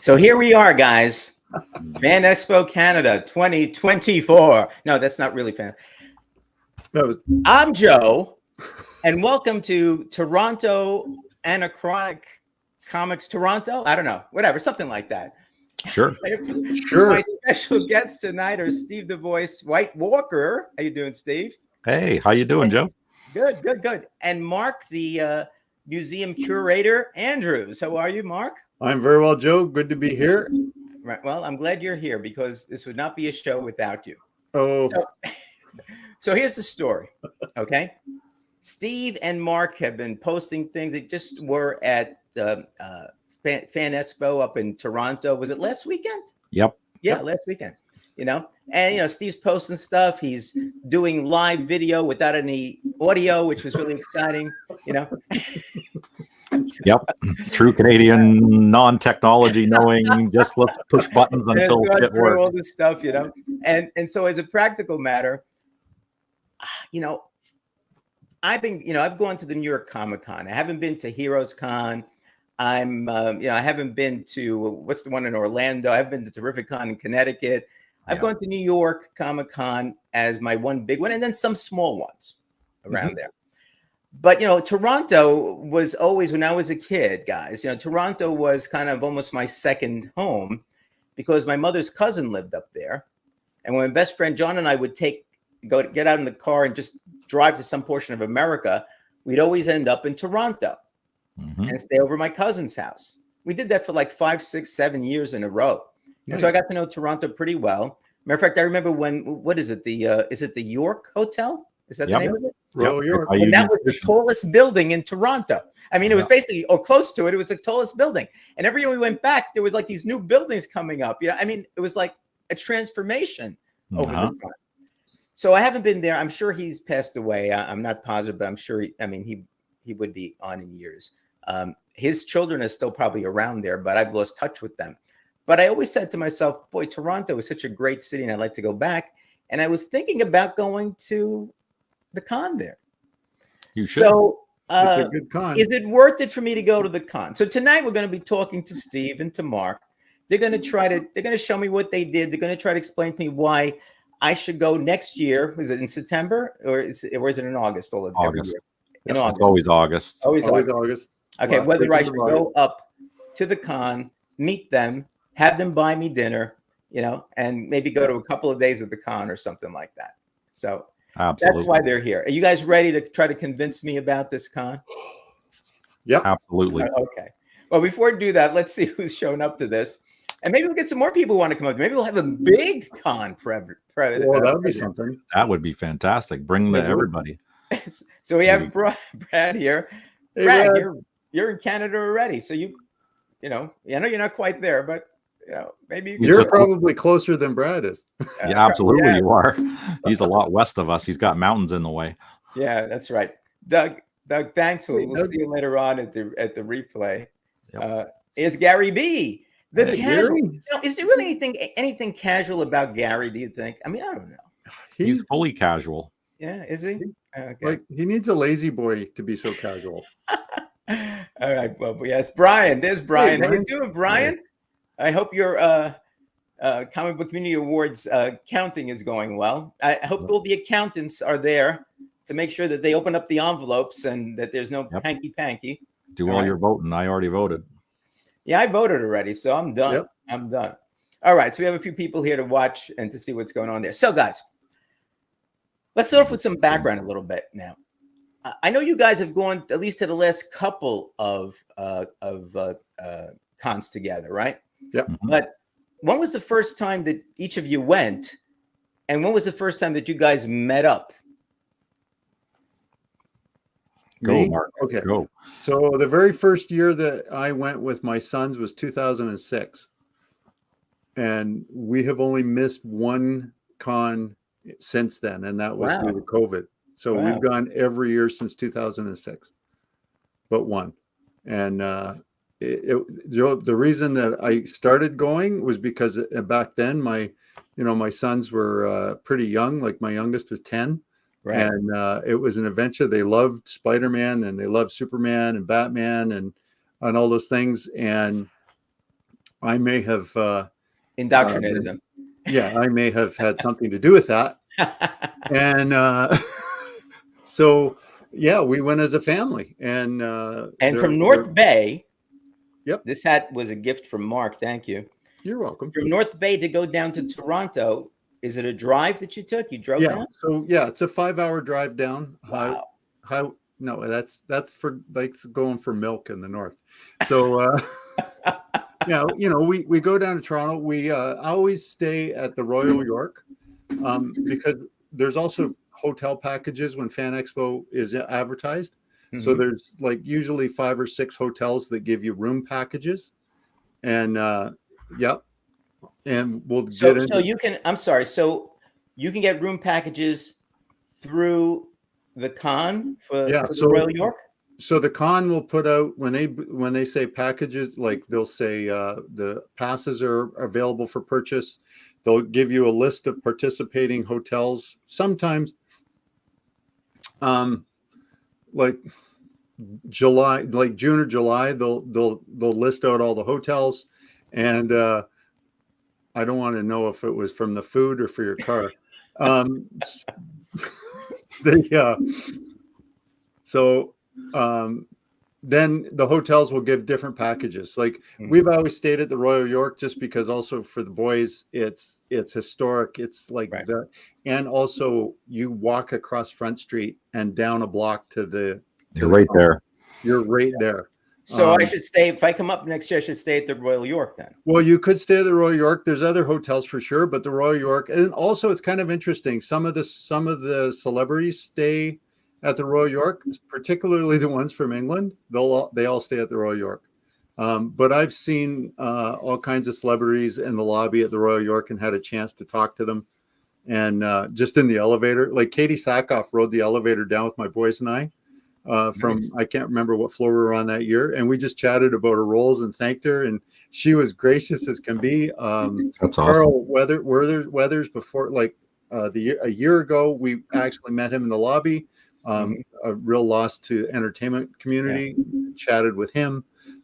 So here we are, guys. Fan Expo Canada 2024. No, that's not really fan. I'm Joe, and welcome to Toronto Anachronic Comics Toronto. I don't know, whatever, something like that. Sure. My special guests tonight are Steve the Voice White Walker. How you doing, Steve? Hey, how you doing, Joe? Good, good, good. And Mark, the museum curator, Andrews. How are you, Mark? I'm very well, Joe. Good to be here. Right. Well, I'm glad you're here because this would not be a show without you. Oh. So here's the story. Okay. Steve and Mark have been posting things that just were at Fan Expo up in Toronto. Was it last weekend? Yep. Yeah, last weekend. And Steve's posting stuff. He's doing live video without any audio, which was really exciting. Yep. True Canadian, non-technology knowing, just let's push buttons until it works. All this stuff, And so as a practical matter, I've gone to the New York Comic Con. I haven't been to Heroes Con. I haven't been to what's the one in Orlando. I've been to Terrific Con in Connecticut. I've gone to New York Comic Con as my one big one, and then some small ones around there. But Toronto was always, when I was a kid, guys. Toronto was kind of almost my second home because my mother's cousin lived up there, and when my best friend John and I would get out in the car and just drive to some portion of America, we'd always end up in Toronto and stay over at my cousin's house. We did that for like 5, 6, 7 years in a row. Nice. And so I got to know Toronto pretty well. Matter of fact, I remember what is it? Is it the York Hotel? Is that the name of it? Royal York. And that was the tallest building in Toronto. I mean, it was basically, or close to it. It was the tallest building. And every year we went back, there was like these new buildings coming up. I mean, it was like a transformation over the time. So I haven't been there. I'm sure he's passed away. I'm not positive, but I'm sure. He would be on in years. His children are still probably around there, but I've lost touch with them. But I always said to myself, boy, Toronto is such a great city, and I'd like to go back. And I was thinking about going to the con there. You should. So it's a good con. Is it worth it for me to go to the con? So tonight we're going to be talking to Steve and to Mark. They're going to show me what they did. They're going to try to explain to me why I should go next year. Is it in September or is it in August? August. In August. It's always August. Always August. Okay, well, whether I should go up to the con, meet them, have them buy me dinner, and maybe go to a couple of days at the con or something like that. So absolutely, that's why they're here. Are you guys ready to try to convince me about this con? Yep, absolutely. Okay. Well, before we do that, let's see who's showing up to this. And maybe we'll get some more people who want to come up. Maybe we'll have a big con. Well, that would be something. That would be fantastic. Bring everybody. So we have Brad here. Hey, Brad, Brad. You're in Canada already. So I know you're not quite there, but maybe you're probably closer than Brad is. Yeah, absolutely, you are. He's a lot west of us. He's got mountains in the way. Yeah, that's right. Doug, thanks. We'll see you later on at the replay. Yep. It's Gary B. The casual. Is there really anything casual about Gary? Do you think? I mean, I don't know. He's fully casual. Yeah, is he? Okay. Like he needs a lazy boy to be so casual. All right. Well, yes, Brian. There's Brian. How you doing, Brian? Hey. I hope your Comic Book Community Awards counting is going well. I hope all the accountants are there to make sure that they open up the envelopes and that there's no hanky-panky. Do all your voting. I already voted. Yeah, I voted already, so I'm done. Yep. I'm done. All right, so we have a few people here to watch and to see what's going on there. So, guys, let's start off with some background a little bit now. I know you guys have gone at least to the last couple of cons together, right? Yep. But when was the first time that each of you went, and when was the first time that you guys met up? Go, Mark. Okay. Go. So the very first year that I went with my sons was 2006. And we have only missed one con since then, and that was due to COVID. So we've gone every year since 2006, but one. And the reason that I started going was because back then my sons were pretty young. Like my youngest was 10. Right. And it was an adventure. They loved Spider-Man and they loved Superman and Batman and all those things. And I may have Indoctrinated them. Yeah, I may have had something to do with that. And so, yeah, we went as a family. And from North Bay, yep. This hat was a gift from Mark. Thank you. You're welcome. From North Bay to go down to Toronto, is it a drive that you took? You drove down? So yeah, it's a 5-hour drive down. Wow. No, that's for like going for milk in the north. So yeah, we go down to Toronto. We always stay at the Royal York because there's also hotel packages when Fan Expo is advertised. Mm-hmm. So there's like usually 5 or 6 hotels that give you room packages, and yep. And we'll get into. So you can. I'm sorry. So you can get room packages through the con for the Royal York. So the con will put out when they say packages, like they'll say the passes are available for purchase. They'll give you a list of participating hotels. Sometimes, like July, like June or July, they'll list out all the hotels, and I don't want to know if it was from the food or for your car. Then the hotels will give different packages. Like we've always stayed at the Royal York just because also for the boys, it's historic. It's like and also you walk across Front Street and down a block to you're right there. You're right there. So I should stay, if I come up next year, I should stay at the Royal York then. Well, you could stay at the Royal York. There's other hotels for sure, but the Royal York, and also it's kind of interesting. Some of the celebrities stay at the Royal York, particularly the ones from England. They all stay at the Royal York. But I've seen all kinds of celebrities in the lobby at the Royal York and had a chance to talk to them. And just in the elevator, like Katie Sackhoff rode the elevator down with my boys and I. Nice. I can't remember what floor we were on that year, and we just chatted about her roles and thanked her, and she was gracious as can be. That's Carl awesome. Weathers before, like a year ago, we actually met him in the lobby. A real loss to entertainment community. Chatted with him.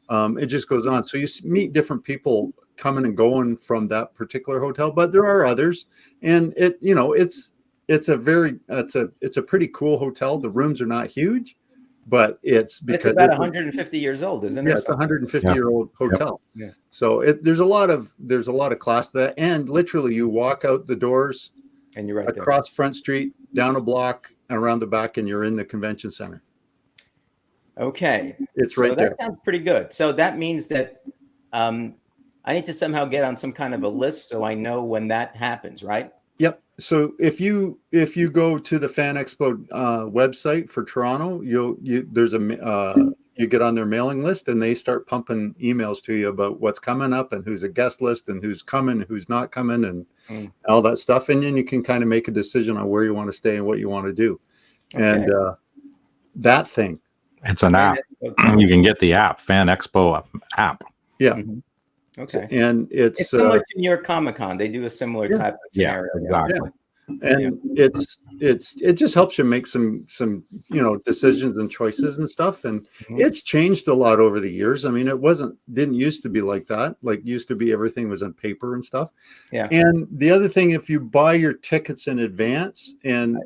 It just goes on. So you meet different people coming and going from that particular hotel, but there are others, and it's a pretty cool hotel. The rooms are not huge. But it's because it's about 150 years old, isn't it? Yeah, it's a 150-year-old hotel. Yeah. So there's a lot of class to that, and literally you walk out the doors, and you're right across Front Street, down a block, and around the back, and you're in the convention center. Okay, it's right there. That sounds pretty good. So that means that I need to somehow get on some kind of a list so I know when that happens, right? Yep. So if you go to the Fan Expo website for Toronto, you get on their mailing list, and they start pumping emails to you about what's coming up and who's a guest list and who's coming, who's not coming, and all that stuff. And then you can kind of make a decision on where you want to stay and what you want to do. Okay. And that thing, it's an app. You can get the app, Fan Expo app. Yeah. Mm-hmm. Okay. And it's similar to New York Comic Con. They do a similar type of scenario. Yeah, exactly. Yeah. And it just helps you make some decisions and choices and stuff. And it's changed a lot over the years. I mean, didn't used to be like that. Like used to be everything was on paper and stuff. Yeah. And the other thing, if you buy your tickets in advance, and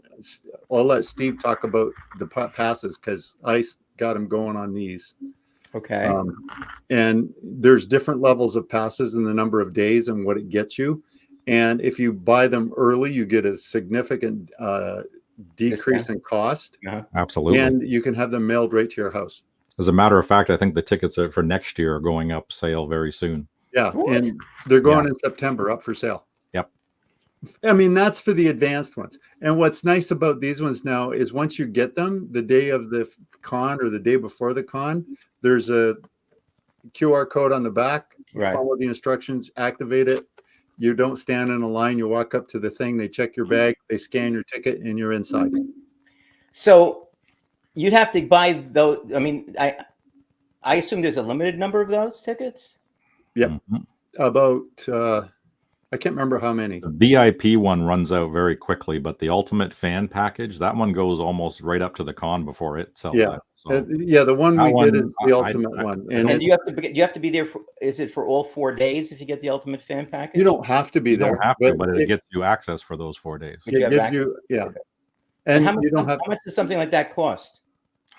I'll let Steve talk about the passes because I got him going on these. Okay. And there's different levels of passes and the number of days and what it gets you. And if you buy them early, you get a significant decrease in cost. Absolutely. And you can have them mailed right to your house. As a matter of fact, I think the tickets for next year are going up sale very soon. Yeah. What? And they're going in September up for sale. Yep. I mean, that's for the advanced ones. And what's nice about these ones now is once you get them, the day of the con or the day before the con, there's a QR code on the back. Right. Follow the instructions, activate it. You don't stand in a line. You walk up to the thing. They check your bag. They scan your ticket, and you're inside. So you'd have to buy those. I mean, I assume there's a limited number of those tickets. Yep. About I can't remember how many. The VIP one runs out very quickly, but the Ultimate Fan package, that one goes almost right up to the con before it sells out. So Yeah, the one that we one, did is the I- ultimate I- one, I and And you have to be there for, is it for all 4 days if you get the ultimate fan package? you don't have to be you there. don't have to, but it gets you access for those 4 days. But you it have gives access? you, yeah, Okay. and how much, you don't have, how much does something like that cost?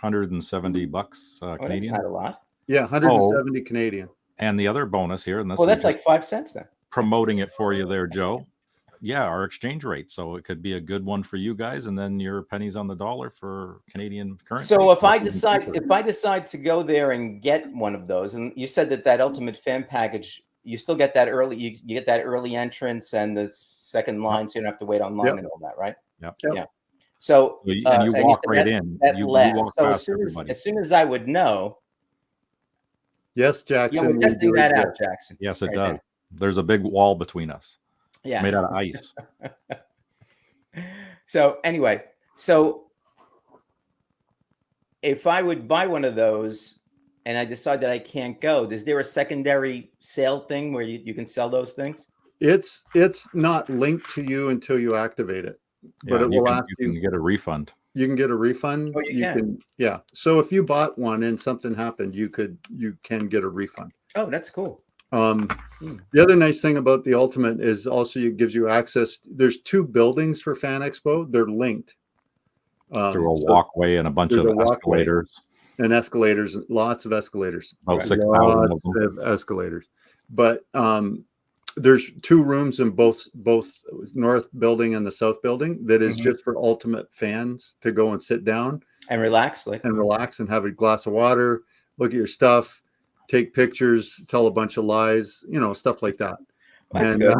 $170 Oh, that's Canadian. not a lot. yeah, 170 Canadian. And the other bonus here, and this Well, is that's like 5 cents then. promoting it for you there, Joe. Yeah, our exchange rate. So it could be a good one for you guys, and then your pennies on the dollar for Canadian currency. So if I decide to go there and get one of those, and you said that ultimate fan package, you still get that early, you get that early entrance and the second line, so you don't have to wait online and all that, right? Yep. Yeah. So and you walk right in. You walk so past everybody. as soon as I would know, Yes, Jackson. we're testing that out, exist. Jackson. Yes, it Right does. there. There's a big wall between us. Yeah. Made out of ice. So anyway, if I would buy one of those and I decide that I can't go, is there a secondary sale thing where you can sell those things? It's not linked to you until you activate it, but Yeah, it will ask you can get a refund. You can get a refund. Oh, you can? Yeah. So if you bought one and something happened, you can get a refund. Oh, that's cool. The other nice thing about the Ultimate is also it gives you access. There's 2 buildings for Fan Expo. They're linked. Through a walkway and a bunch of escalators. And escalators, lots of escalators. About 6,000 of them. Escalators. But there's 2 rooms in both North Building and the South Building that is just for Ultimate fans to go and sit down and relax, and have a glass of water, look at your stuff, take pictures, tell a bunch of lies, stuff like that. That's good.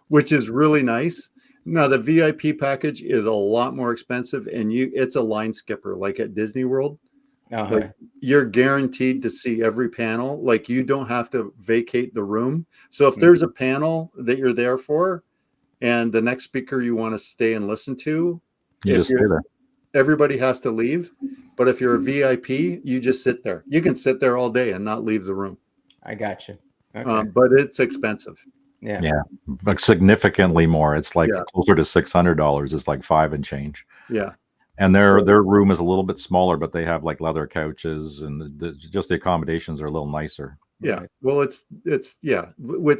Which is really nice. Now the VIP package is a lot more expensive, and it's a line skipper like at Disney World. Like you're guaranteed to see every panel. Like you don't have to vacate the room. So if there's a panel that you're there for, and the next speaker you want to stay and listen to, you just stay there. Everybody has to leave. But if you're a VIP, you just sit there. You can sit there all day and not leave the room. I got you. Okay. But it's expensive. Yeah, like significantly more. It's like closer to $600. It's like 5 and change. Yeah. And their room is a little bit smaller, but they have like leather couches, and just the accommodations are a little nicer. Yeah. Well, it's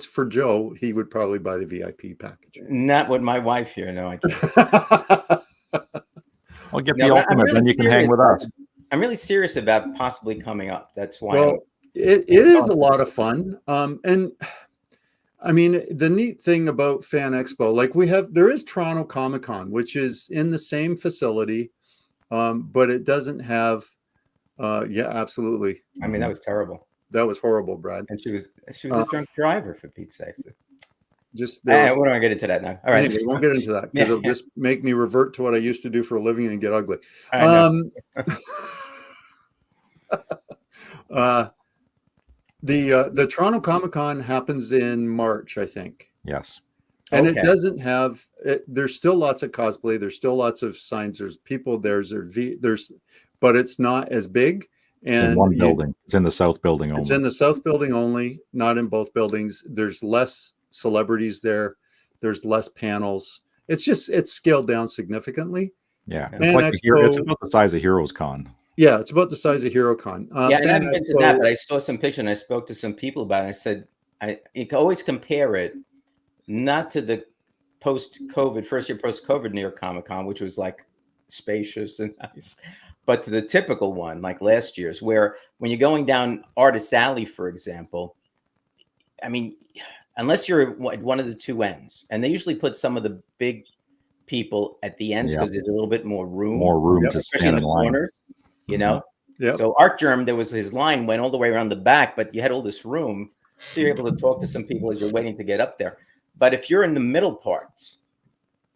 for Joe. He would probably buy the VIP package. Not with my wife here. No, I can't. I'll get the Ultimate, really then you can hang with us. I'm really serious about possibly coming up. That's why. Well, it is a lot of fun. And I mean, the neat thing about Fan Expo, like there is Toronto Comic Con, which is in the same facility, but it doesn't have, absolutely. I mean, that was terrible. That was horrible, Brad. And she was a drunk driver, for Pete's sake. We don't want to get into that now. All right. Anyway, we won't get into that because it'll just make me revert to what I used to do for a living and get ugly. The Toronto Comic Con happens in March, I think. Yes. And it doesn't have there's still lots of cosplay, there's still lots of signs, there's people there's but it's not as big. And in one building. It's in the South Building only. It's in the South Building only, not in both buildings. There's less celebrities there. There's less panels. It's scaled down significantly. Yeah. It's about the size of Heroes Con. Yeah, it's about the size of HeroCon. And I haven't been to that, but I saw some picture and I spoke to some people about it. I said, you can always compare it not to the post-COVID, first year post-COVID New York Comic Con, which was like spacious and nice, but to the typical one, like last year's, where when you're going down Artist Alley, for example, I mean, unless you're at one of the 2 ends, and they usually put some of the big people at the ends because there's a little bit more room. To stand in line. Corners, Yeah. So Art Germ, his line went all the way around the back, but you had all this room, so you're able to talk to some people as you're waiting to get up there. But if you're in the middle parts,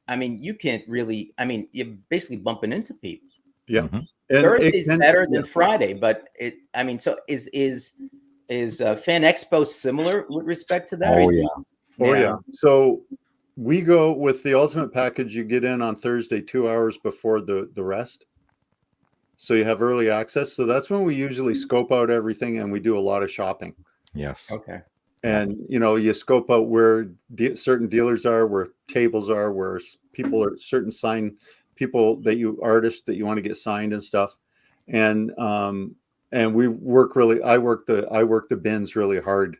I mean, you can't really. I mean, you're basically bumping into people. Yeah. Mm-hmm. Thursday's better than Friday, but I mean, so is Fan Expo similar with respect to that? Oh yeah. So we go with the Ultimate package. You get in on Thursday 2 hours before the rest. So you have early access. So that's when we usually scope out everything, and we do a lot of shopping. Yes. Okay. And you scope out where certain dealers are, where tables are, where people are, certain artists that you want to get signed and stuff. and we work really. I work the bins really hard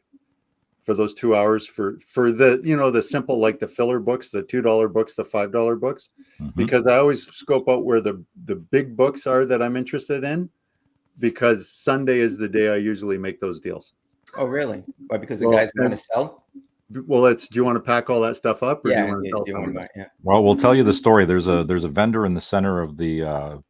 for those 2 hours for the the simple, like the filler books, the $2 books, the $5 books, because I always scope out where the big books are that I'm interested in, because Sunday is the day I usually make those deals. Oh, really? Why? Because the guys want to sell? Well, do you want to pack all that stuff up, or do you want to sell some? Yeah. Well, we'll tell you the story. There's a vendor in the center of the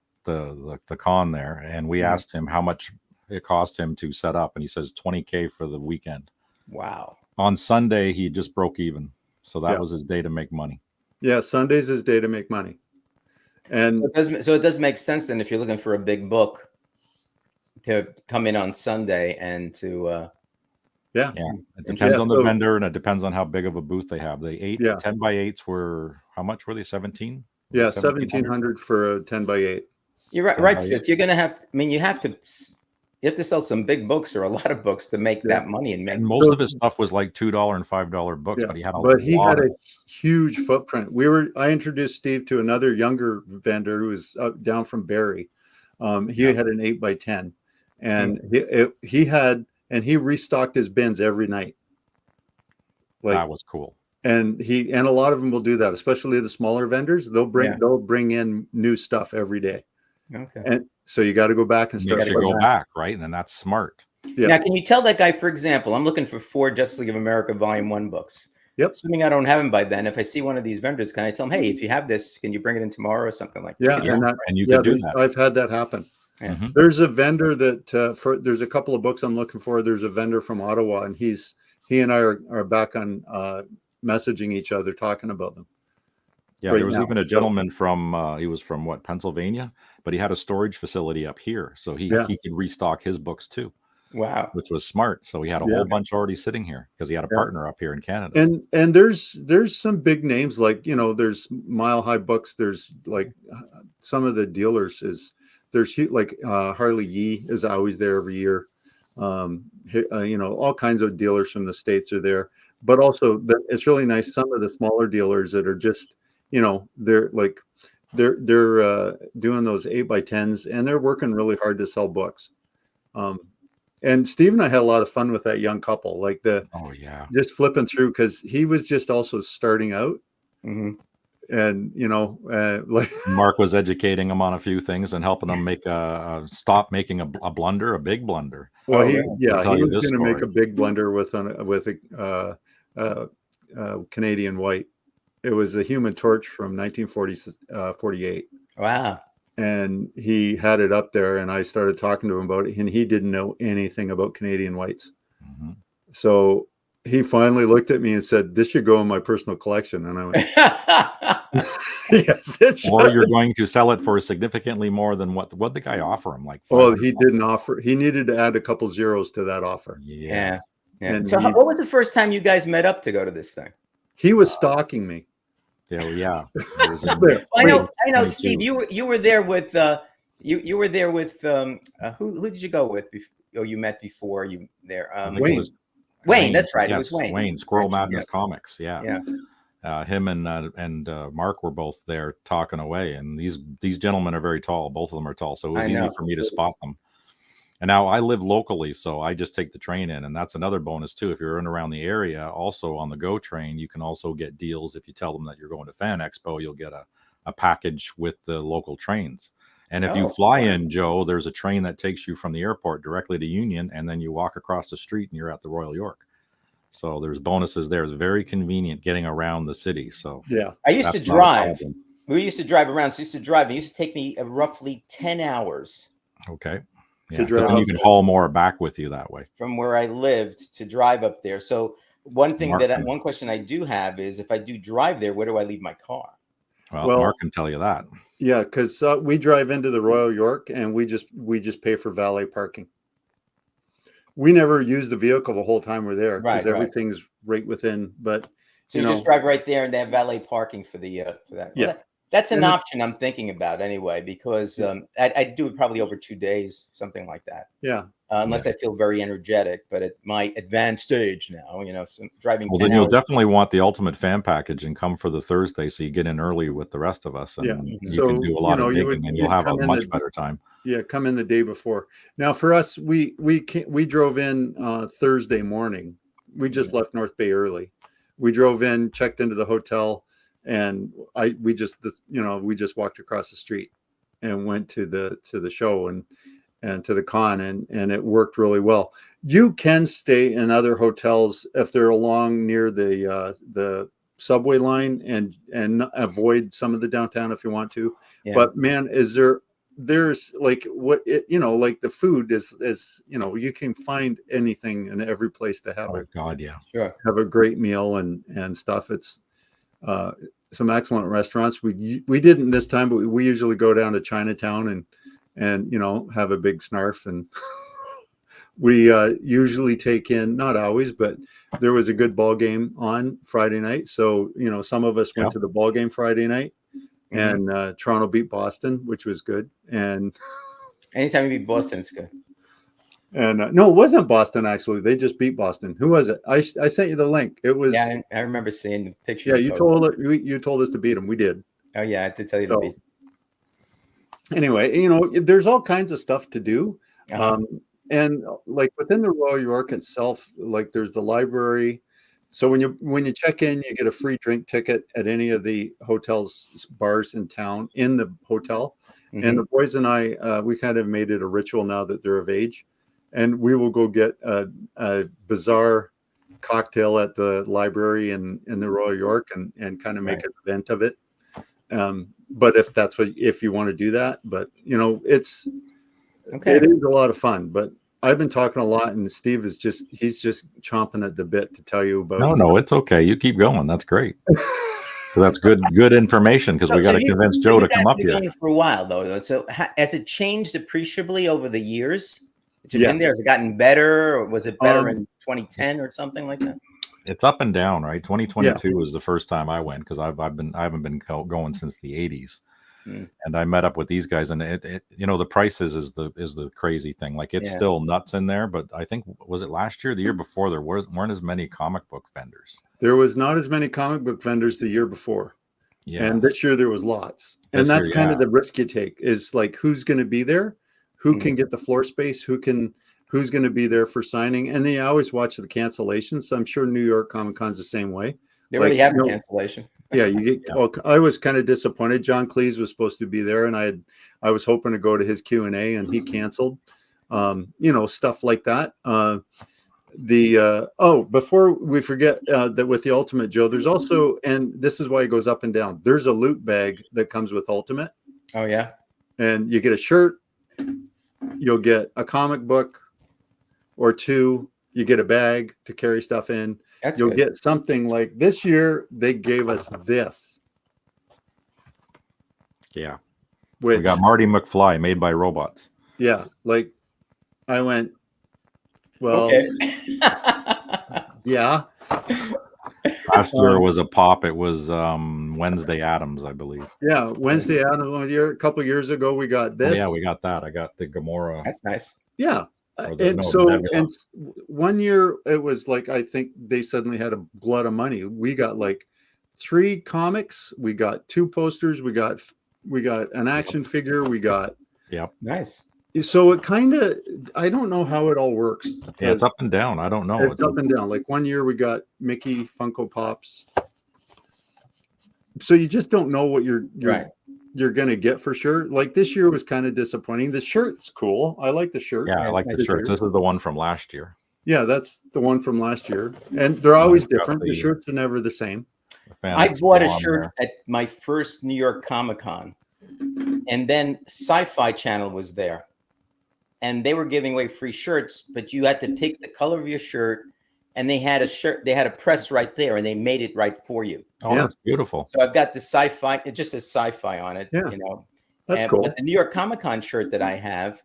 con there, and we asked him how much it cost him to set up, and he says $20K for the weekend. Wow. On Sunday, he just broke even, so that was his day to make money. Yeah, Sunday's his day to make money, and so it does make sense then if you're looking for a big book to come in on Sunday and to. Yeah, it depends on the vendor, and it depends on how big of a booth they have. The 10 by 8s were, how much were they? 17? Yeah, 1,700 for a 10 by 8. You're right, Seth. You're gonna have. I mean, you have to sell some big books or a lot of books to make that money. And most of his stuff was like $2 and $5 books, but he had a huge footprint. I introduced Steve to another younger vendor who was down from Barrie. He had an 8 by 10, and he restocked his bins every night. That was cool. And a lot of them will do that, especially the smaller vendors. They'll bring in new stuff every day. Okay. And so you got to go back and start. You got to go back, right? And that's smart. Yeah. Now, can you tell that guy, for example, I'm looking for 4 Justice League of America Volume 1 books. Yep. Assuming I don't have them by then, if I see one of these vendors, can I tell them, hey, if you have this, can you bring it in tomorrow or something like that? And you can do that. I've had that happen. Yeah. There's a vendor that there's a couple of books I'm looking for. There's a vendor from Ottawa, and he and I are back on messaging each other, talking about them. Yeah, there was even a gentleman from he was from Pennsylvania, but he had a storage facility up here, so he could restock his books too. Wow, which was smart. So he had a whole bunch already sitting here because he had a partner up here in Canada. And there's some big names, like there's Mile High Books. There's like some of the dealers there's like Harley Yee is always there every year. All kinds of dealers from the States are there, but also it's really nice. Some of the smaller dealers that are just they're doing those 8 by 10s, and they're working really hard to sell books. And Steve and I had a lot of fun with that young couple, like just flipping through, because he was just also starting out. Mm-hmm. And like Mark was educating him on a few things and helping them make stop making a big blunder. Well, he was going to make a big blunder with a Canadian White. It was a Human Torch from 1948. Wow. And he had it up there, and I started talking to him about it, and he didn't know anything about Canadian Whites. Mm-hmm. So he finally looked at me and said, "This should go in my personal collection." And I went, "Yes, it should." Or you're going to sell it for significantly more than what the guy offer him? Like, well, he didn't offer. He needed to add a couple zeros to that offer. Yeah. And so, what was the first time you guys met up to go to this thing? He was stalking me. Yeah. I know, Steve. You were there with you were there with who did you go with? You met before you there. Wayne. That's right. Yes, it was Wayne. Wayne, Squirrel Madness Comics. Yeah. Him and Mark were both there talking away, and these gentlemen are very tall. Both of them are tall, so it was easy for me to spot them. And now I live locally, so I just take the train in, and that's another bonus too. If you're in around the area, also on the GO train, you can also get deals. If you tell them that you're going to Fan Expo, you'll get a package with the local trains. And if you fly in, Joe, there's a train that takes you from the airport directly to Union, and then you walk across the street and you're at the Royal York. So there's bonuses there. It's very convenient getting around the city. So I used to drive. We used to drive around. So it used to take me roughly 10 hours. Okay. Yeah, you can haul more back with you that way from where I lived to drive up there. So one question I do have is, if I do drive there, where do I leave my car? Well, Mark can tell you that. Yeah, because we drive into the Royal York, and we just pay for valet parking. We never use the vehicle the whole time we're there, because everything's right within. But so you just drive right there, and they have valet parking for the for that. Yeah. That's an option I'm thinking about anyway, because I'd do it probably over 2 days, something like that. Yeah. Unless I feel very energetic, but at my advanced age now, driving 10 then hours. You'll definitely want the ultimate fan package and come for the Thursday, so you get in early with the rest of us, and you can do a lot of digging, and you'll have a much better time. Yeah, come in the day before. Now for us, we drove in Thursday morning. We just left North Bay early. We drove in, checked into the hotel, and we just walked across the street and went to the show and to the con, and it worked really well. You can stay in other hotels if they're along near the subway line and avoid some of the downtown if you want to. Yeah. But man, there's like like the food is you can find anything in every place to have have a great meal and stuff. It's some excellent restaurants. We didn't this time, but we usually go down to Chinatown and have a big snarf, and we usually take in, not always, but there was a good ball game on Friday night, so some of us went to the ball game Friday night. And Toronto beat Boston, which was good. And anytime you beat Boston, it's good. And no, it wasn't Boston, actually. They just beat Boston. Who was it? I sent you the link. It was. Yeah, I remember seeing the picture. Yeah, you told us to beat them. We did. Oh yeah, I had to tell you to beat. Anyway, there's all kinds of stuff to do. And like within the Royal York itself, like there's the library. So when you check in, you get a free drink ticket at any of the hotels, bars in town, in the hotel. Mm-hmm. And the boys and I, we kind of made it a ritual now that they're of age, and we will go get a bizarre cocktail at the library in the Royal York and kind of make an event of it. But if you want to do that, but it's it is a lot of fun. But I've been talking a lot, and Steve he's just chomping at the bit to tell you about. No, it's okay. You keep going. That's great. That's good information, because we got to convince Joe to come up here. For a while though. So has it changed appreciably over the years that you've been there? Has it gotten better, or was it better in 2010 or something like that? It's up and down, right? 2022 was the first time I went, because I haven't been going since the 80s. And I met up with these guys, and the prices is the crazy thing. Like it's still nuts in there, but I think, was it last year, the year before, there weren't as many comic book vendors. There was not as many comic book vendors the year before. Yeah. And this year there was lots. And that's kind of the risk you take, is like, who's going to be there? Who can get the floor space? Who's going to be there for signing? And they always watch the cancellations. So I'm sure New York Comic Con's the same way. They already have a cancellation. Yeah, you get. Well, I was kind of disappointed. John Cleese was supposed to be there, and I was hoping to go to his Q&A, and he canceled. Stuff like that. Before we forget that with the Ultimate, Joe, there's also, and this is why it goes up and down, there's a loot bag that comes with Ultimate. Oh yeah, and you get a shirt, you'll get a comic book or two, you get a bag to carry stuff in. You'll get something like this year. They gave us this. Yeah. We got Marty McFly made by robots. Yeah. Like I went, well, yeah. Last year was a pop. It was Wednesday Addams, I believe. Yeah. Wednesday Addams. A couple of years ago, we got this. Oh, yeah, we got that. I got the Gamora. That's nice. Yeah. And 1 year it was like, I think they suddenly had a glut of money. We got like 3 comics, we got 2 posters, we got an action figure, we got nice. So it kind of, I don't know how it all works. Yeah, it's up and down. I don't know. It's up and down. Like 1 year we got Mickey Funko Pops. So you just don't know what you're going to get for sure. Like this year was kind of disappointing. The shirt's cool. I like the shirt. Yeah, I like the shirts. This is the one from last year. Yeah, that's the one from last year. And they're always different. The shirts are never the same. I bought a shirt at my first New York Comic Con, and then Sci-Fi Channel was there, and they were giving away free shirts, but you had to pick the color of your shirt, and they had a press right there, and they made it right for you. Oh, that's beautiful. So I've got the Sci-Fi. It just says Sci-Fi on it. Yeah, that's cool. But the New York Comic Con shirt that I have,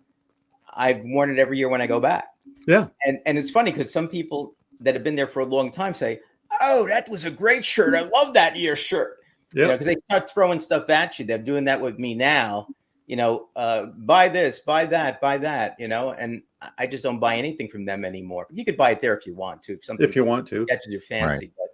I've worn it every year when I go back. Yeah, and it's funny because some people that have been there for a long time say, "Oh, that was a great shirt. I love that year's shirt." You know, because they start throwing stuff at you. They're doing that with me now. You know, buy this, buy that, you know, and I just don't buy anything from them anymore. You could buy it there if you want to. If you want to. Catches your fancy. Right.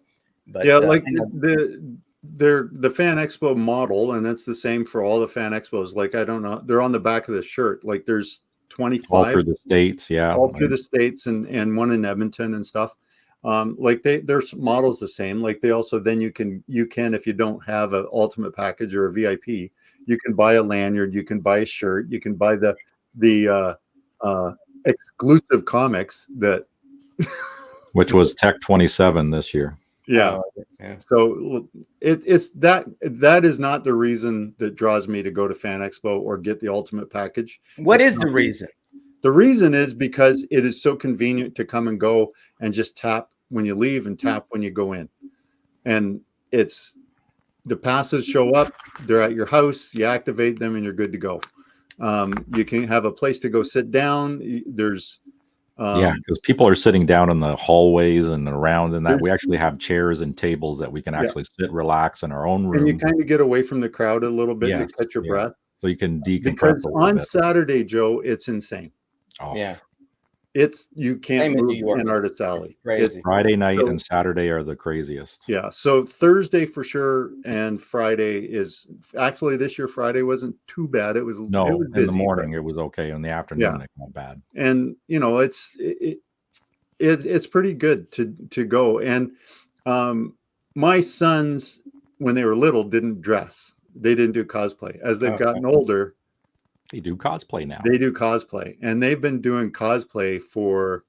But yeah, like the Fan Expo model, and that's the same for all the Fan Expos. Like, I don't know, they're on the back of the shirt. Like, there's 25. All through the States, yeah. All through the States and one in Edmonton and stuff. Like there's models the same. Like they also, then you can, if you don't have an ultimate package or a VIP, you can buy a lanyard, you can buy a shirt, you can buy the exclusive comics that which was Tech 27 this year. Yeah. So it's that is not the reason that draws me to go to Fan Expo or get the ultimate package. What is the reason? The reason is because it is so convenient to come and go and just tap when you leave and tap when you go in. And it's the passes show up, they're at your house, you activate them and you're good to go. You can have a place to go sit down. There's because people are sitting down in the hallways and around, and that we actually have chairs and tables that we can actually sit, relax in our own room. And you kind of get away from the crowd a little bit to catch your breath. So you can decompress. Because on Saturday, Joe, it's insane. Oh. Yeah. You can't move in Artist Alley. Crazy. Friday night and Saturday are the craziest. Yeah. So Thursday for sure, and Friday is actually this year. Friday wasn't too bad. It was in busy, the morning it was okay. In the afternoon, it's not bad. And you know, it's pretty good to go. And my sons, when they were little, didn't dress. They didn't do cosplay. As they've gotten older, they do cosplay now. They do cosplay, and they've been doing cosplay for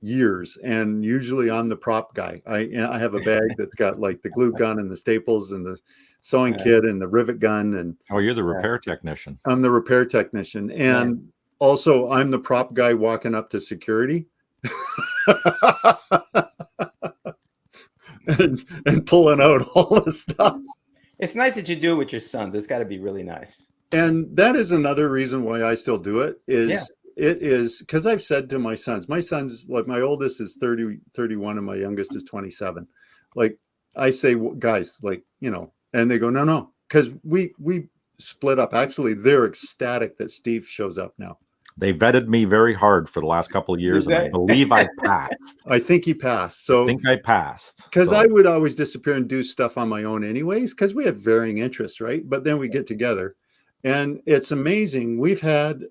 years. And usually I'm the prop guy. I have a bag that's got like the glue gun and the staples and the sewing kit and the rivet gun. And you're the repair technician. I'm the repair technician, and also I'm the prop guy walking up to security and pulling out all the stuff. It's nice that you do it with your sons. It's got to be really nice. And that is another reason why I still do it it is because I've said to my sons, like my oldest is 31 and my youngest is 27. Like I say, guys, like, you know, and they go, no, because we split up. Actually, they're ecstatic that Steve shows up now. They vetted me very hard for the last couple of years, and I believe I passed. I think he passed. So I think I passed. Because I would always disappear and do stuff on my own anyways, because we have varying interests, right? But then we get together. And it's amazing. We've had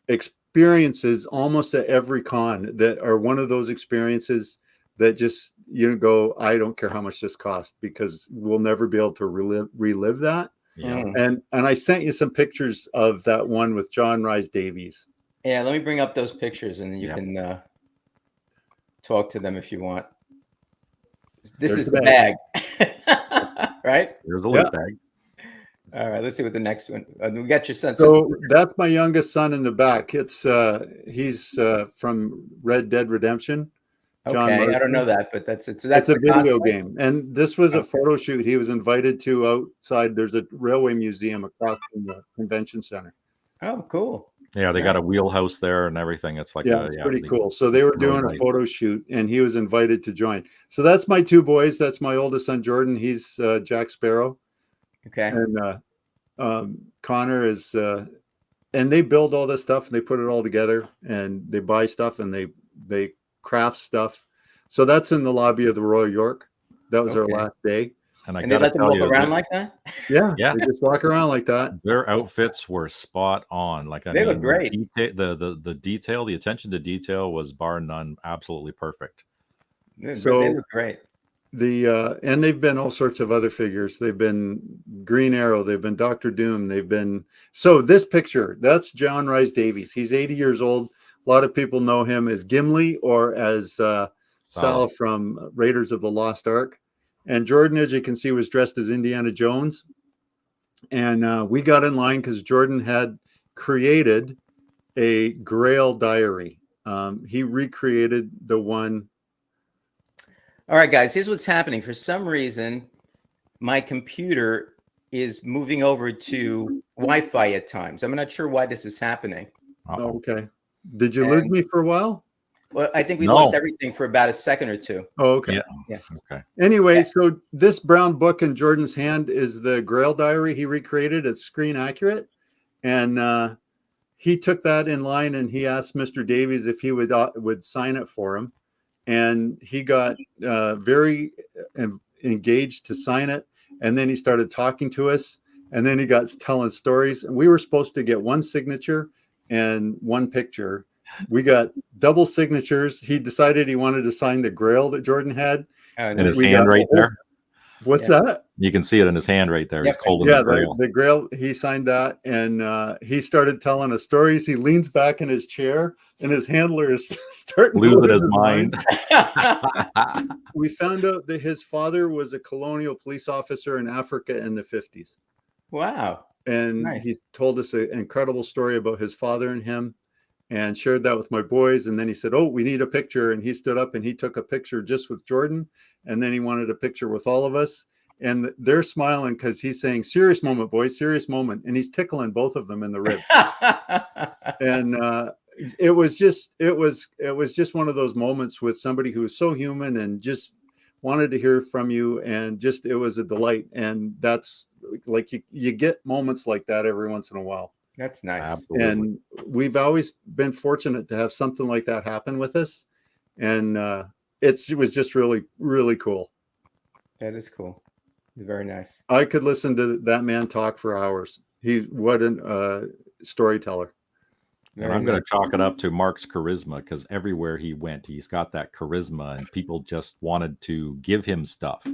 experiences almost at every con that are one of those experiences that just, you go, I don't care how much this costs, because we'll never be able to relive that. Yeah. And I sent you some pictures of that one with John Rhys Davies. Yeah, let me bring up those pictures and then you can talk to them if you want. This is the bag. Right? There's a loot bag. All right, let's see what the next one. We got your son. So that's my youngest son in the back. It's he's from Red Dead Redemption. John I don't know that, but that's a video game. And this was a photo shoot. He was invited to outside. There's a railway museum across from the convention center. Oh, cool. Yeah, they got a wheelhouse there and everything. It's like it's pretty cool. So they were doing a photo shoot, and he was invited to join. So that's my two boys. That's my oldest son, Jordan. He's Jack Sparrow. Okay. And Connor is, and they build all this stuff and they put it all together, and they buy stuff and they craft stuff. So that's in the lobby of the Royal York. That was our last day. And they let them walk around like that? Yeah. They just walk around like that. Their outfits were spot on. Like they look great. The detail, the attention to detail was bar none, absolutely perfect. So they look great. And they've been all sorts of other figures. They've been Green Arrow. They've been Dr. Doom. They've been, so this picture, that's John Rhys Davies. He's 80 years old. A lot of people know him as Gimli or as Sal from Raiders of the Lost Ark. And Jordan, as you can see, was dressed as Indiana Jones. And we got in line because Jordan had created a Grail diary. He recreated the one. All right, guys, here's what's happening. For some reason, my computer is moving over to Wi-Fi at times. I'm not sure why this is happening. Oh, okay. Did you lose me for a while? Well, I think we lost everything for about a second or two. Oh, okay. Yeah. Okay. Anyway, so this brown book in Jordan's hand is the Grail diary he recreated. It's screen accurate. And he took that in line and he asked Mr. Davies if he would sign it for him. And he got very engaged to sign it. And then he started talking to us. And then he got telling stories. And we were supposed to get one signature and one picture. We got double signatures. He decided he wanted to sign the Grail that Jordan had. In his hand right there. What's that? You can see it in his hand right there. Yep. He's holding the Grail. The Grail. He signed that, and he started telling us stories. He leans back in his chair, and his handler is starting to lose his mind. We found out that his father was a colonial police officer in Africa in the 50s. Wow. And he told us an incredible story about his father and him, and shared that with my boys. And then he said, "Oh, we need a picture." And he stood up and he took a picture just with Jordan. And then he wanted a picture with all of us. And they're smiling because he's saying, "Serious moment, boys, serious moment." And he's tickling both of them in the rib. And it was just one of those moments with somebody who was so human and just wanted to hear from you. And just, it was a delight. And that's like, you get moments like that every once in a while. That's nice. Absolutely. And we've always been fortunate to have something like that happen with us. And it was just really, really cool. That is cool. Very nice. I could listen to that man talk for hours. What a storyteller. And I'm going to chalk it up to Mark's charisma, because everywhere he went, he's got that charisma, and people just wanted to give him stuff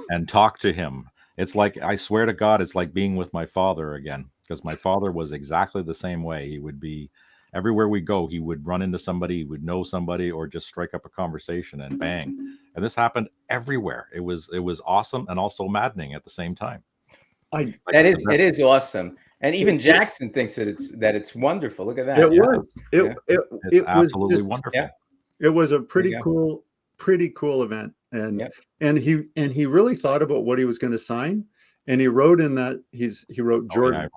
and talk to him. It's like, I swear to God, it's like being with my father again, because my father was exactly the same way. He would be everywhere we go. He would run into somebody, he would know somebody, or just strike up a conversation and bang. And this happened everywhere. It was awesome and also maddening at the same time. It is awesome. And even Jackson thinks that it's wonderful. Look at that. It was absolutely wonderful. Yeah. It was a pretty cool event. And he really thought about what he was going to sign. And he wrote in that he wrote Jordan,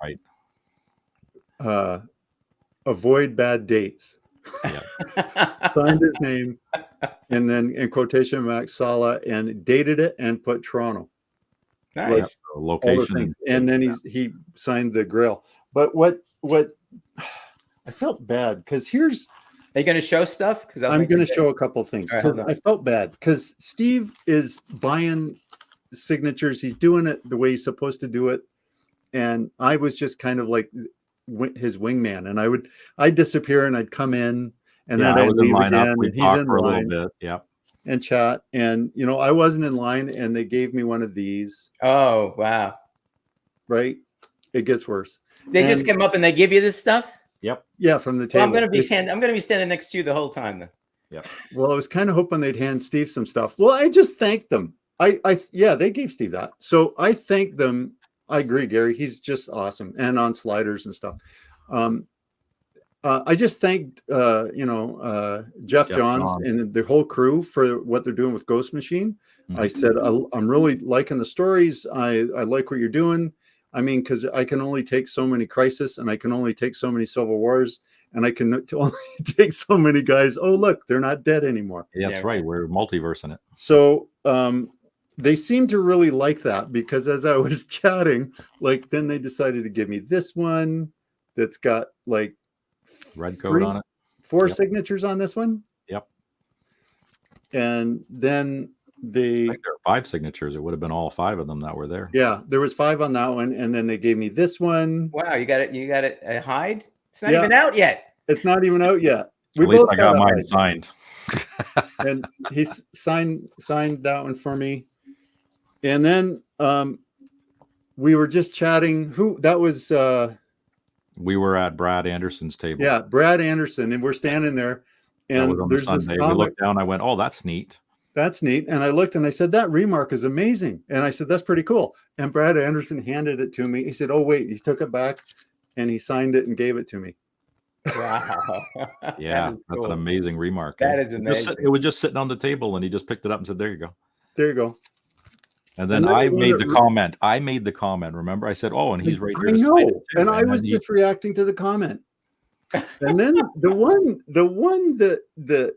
avoid bad dates. Yeah. Signed his name, and then in quotation marks Sala, and dated it and put Toronto. Nice. Location. And then he signed the Grail. But what I felt bad, because here's, are you going to show stuff? Because I'm going to show a couple things. Right, I felt bad because Steve is buying signatures. He's doing it the way he's supposed to do it. And I was just kind of like his wingman. And I'd disappear and I'd come in, and then I'd leave again. And he's in for line. A little bit. Yeah. And chat. And, I wasn't in line, and they gave me one of these. Oh, wow. Right? It gets worse. They just come up and they give you this stuff? Yep. Yeah, from the table. Well, I'm going to be standing next to you the whole time then. Yep. Well, I was kind of hoping they'd hand Steve some stuff. Well, I just thanked them. They gave Steve that. So I thanked them. I agree, Gary. He's just awesome. And on sliders and stuff. I just thanked, Jeff Johns and the whole crew for what they're doing with Ghost Machine. Mm-hmm. I said, I'm really liking the stories. I like what you're doing. I mean, because I can only take so many Crisis, and I can only take so many Civil Wars, and I can only take so many guys. Oh, look, they're not dead anymore. Yeah, that's right. We're multiversing it. So they seem to really like that, because as I was chatting, then they decided to give me this one that's got red coat on it. 4 signatures on this one. Yep. And then I think there are 5 signatures. It would have been all 5 of them that were there. Yeah, there was 5 on that one, and then they gave me this one. Wow, you got it hide? It's not even out yet. It's not even out yet. At least I got mine signed. And he signed that one for me. And then we were just chatting. That was we were at Brad Anderson's table. Yeah, Brad Anderson, and we're standing there, and there's this comic. We looked down. I went, "Oh, that's neat." That's neat. And I looked and I said, that remark is amazing. And I said, that's pretty cool. And Brad Anderson handed it to me. He said, oh, wait. He took it back and he signed it and gave it to me. Wow. Yeah, that's an amazing remark. That is amazing. It was just sitting on the table, and he just picked it up and said, there you go. There you go. And then I made the comment. Remember, I said, "Oh, and he's right here." I know, and I was just reacting to the comment. And then the one that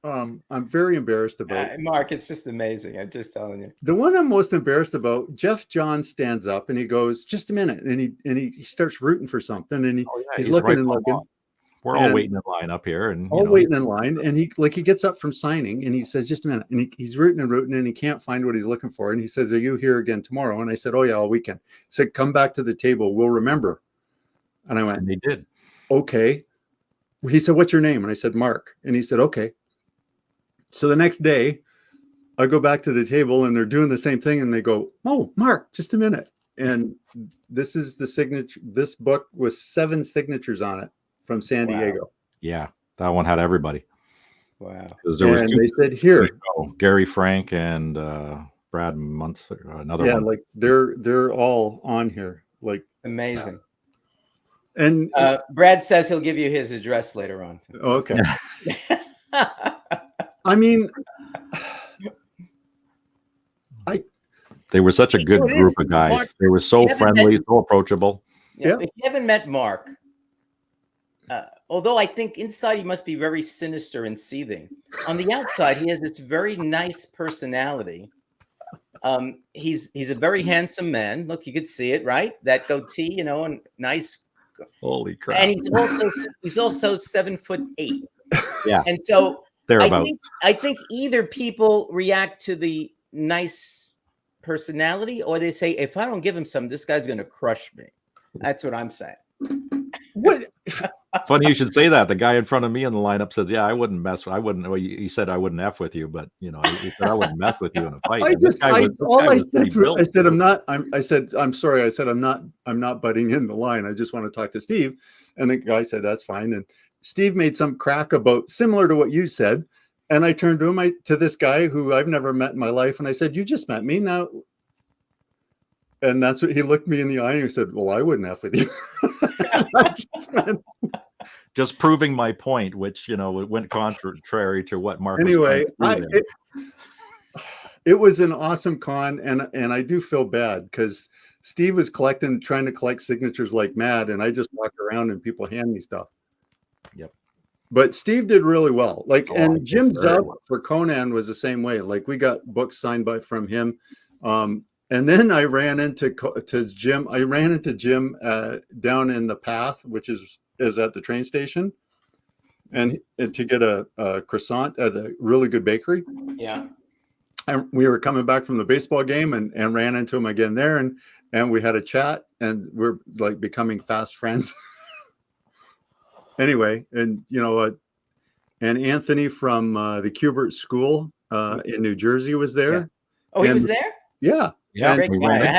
I'm very embarrassed about. Mark, it's just amazing. I'm just telling you. The one I'm most embarrassed about, Jeff John stands up and he goes, "Just a minute," and he starts rooting for something, and he's looking right and looking. We're all waiting in line up here, and all waiting in line, and he gets up from signing, and he says, "Just a minute," and he's rooting, and he can't find what he's looking for, and he says, "Are you here again tomorrow?" And I said, "Oh yeah, all weekend." He said, "Come back to the table, we'll remember." And I went, and they did. Okay. He said, "What's your name?" And I said, "Mark." And he said, "Okay." So the next day, I go back to the table, and they're doing the same thing, and they go, "Oh, Mark, just a minute." And this is the signature. This book was 7 signatures on it from San Diego. Yeah, that one had everybody. Wow. They said, "Here, Gary Frank and Brad Muntz, another one." Yeah, like they're all on here. Like, it's amazing. And Brad says he'll give you his address later on. Okay. I mean, they were such a good group of guys. Mark, they were so friendly, so approachable. Yeah. If you haven't met Mark, although I think inside he must be very sinister and seething, on the outside he has this very nice personality. He's a very handsome man. Look, you could see it, right? That goatee, and nice. Holy crap! And he's also 7'8". Yeah. And so thereabout. I think either people react to the nice personality, or they say, if I don't give him some, this guy's going to crush me. That's what I'm saying. What? Funny you should say that. The guy in front of me in the lineup says, "Yeah, I wouldn't mess. Well, he said I wouldn't f with you, but he said I wouldn't mess with you in a fight." I said, "I'm sorry." I said, "I'm not butting in the line. I just want to talk to Steve." And the guy said, "That's fine." And Steve made some crack about similar to what you said. And I turned to this guy who I've never met in my life, and I said, "You just met me now." And that's what he looked me in the eye and he said, "Well, I wouldn't f with you." Just proving my point, which it went contrary to what Mark. Anyway, it was an awesome con, and I do feel bad because Steve was trying to collect signatures like mad, and I just walk around and people hand me stuff. Yep. But Steve did really well. And Jim Zub for Conan was the same way. Like, we got books signed from him. And then I ran into Jim. I ran into Jim down in the Path, which is at the train station, and to get a croissant at a really good bakery. Yeah. And we were coming back from the baseball game and ran into him again there, and we had a chat, and we're like becoming fast friends. Anyway, and Anthony from the Kubert School in New Jersey was there. Yeah. Oh, he was there? Yeah. Yeah, I had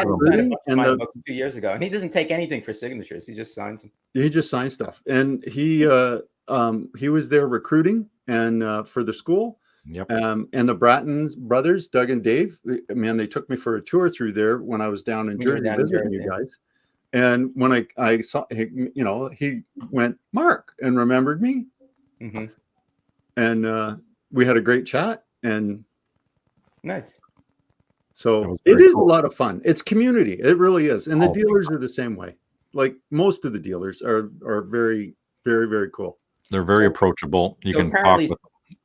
my books 2 years ago, and he doesn't take anything for signatures. He just signs them. He just signs stuff, and he was there recruiting and for the school. Yep. And the Bratton brothers, Doug and Dave, man, they took me for a tour through there when I was down in Jersey visiting you guys. And when I saw, he went, "Mark," and remembered me. Mm-hmm. And we had a great chat. And nice. So it is cool. A lot of fun. It's community. It really is. And the dealers are the same way. Like, most of the dealers are very, very, very cool. They're very approachable. You can talk with them.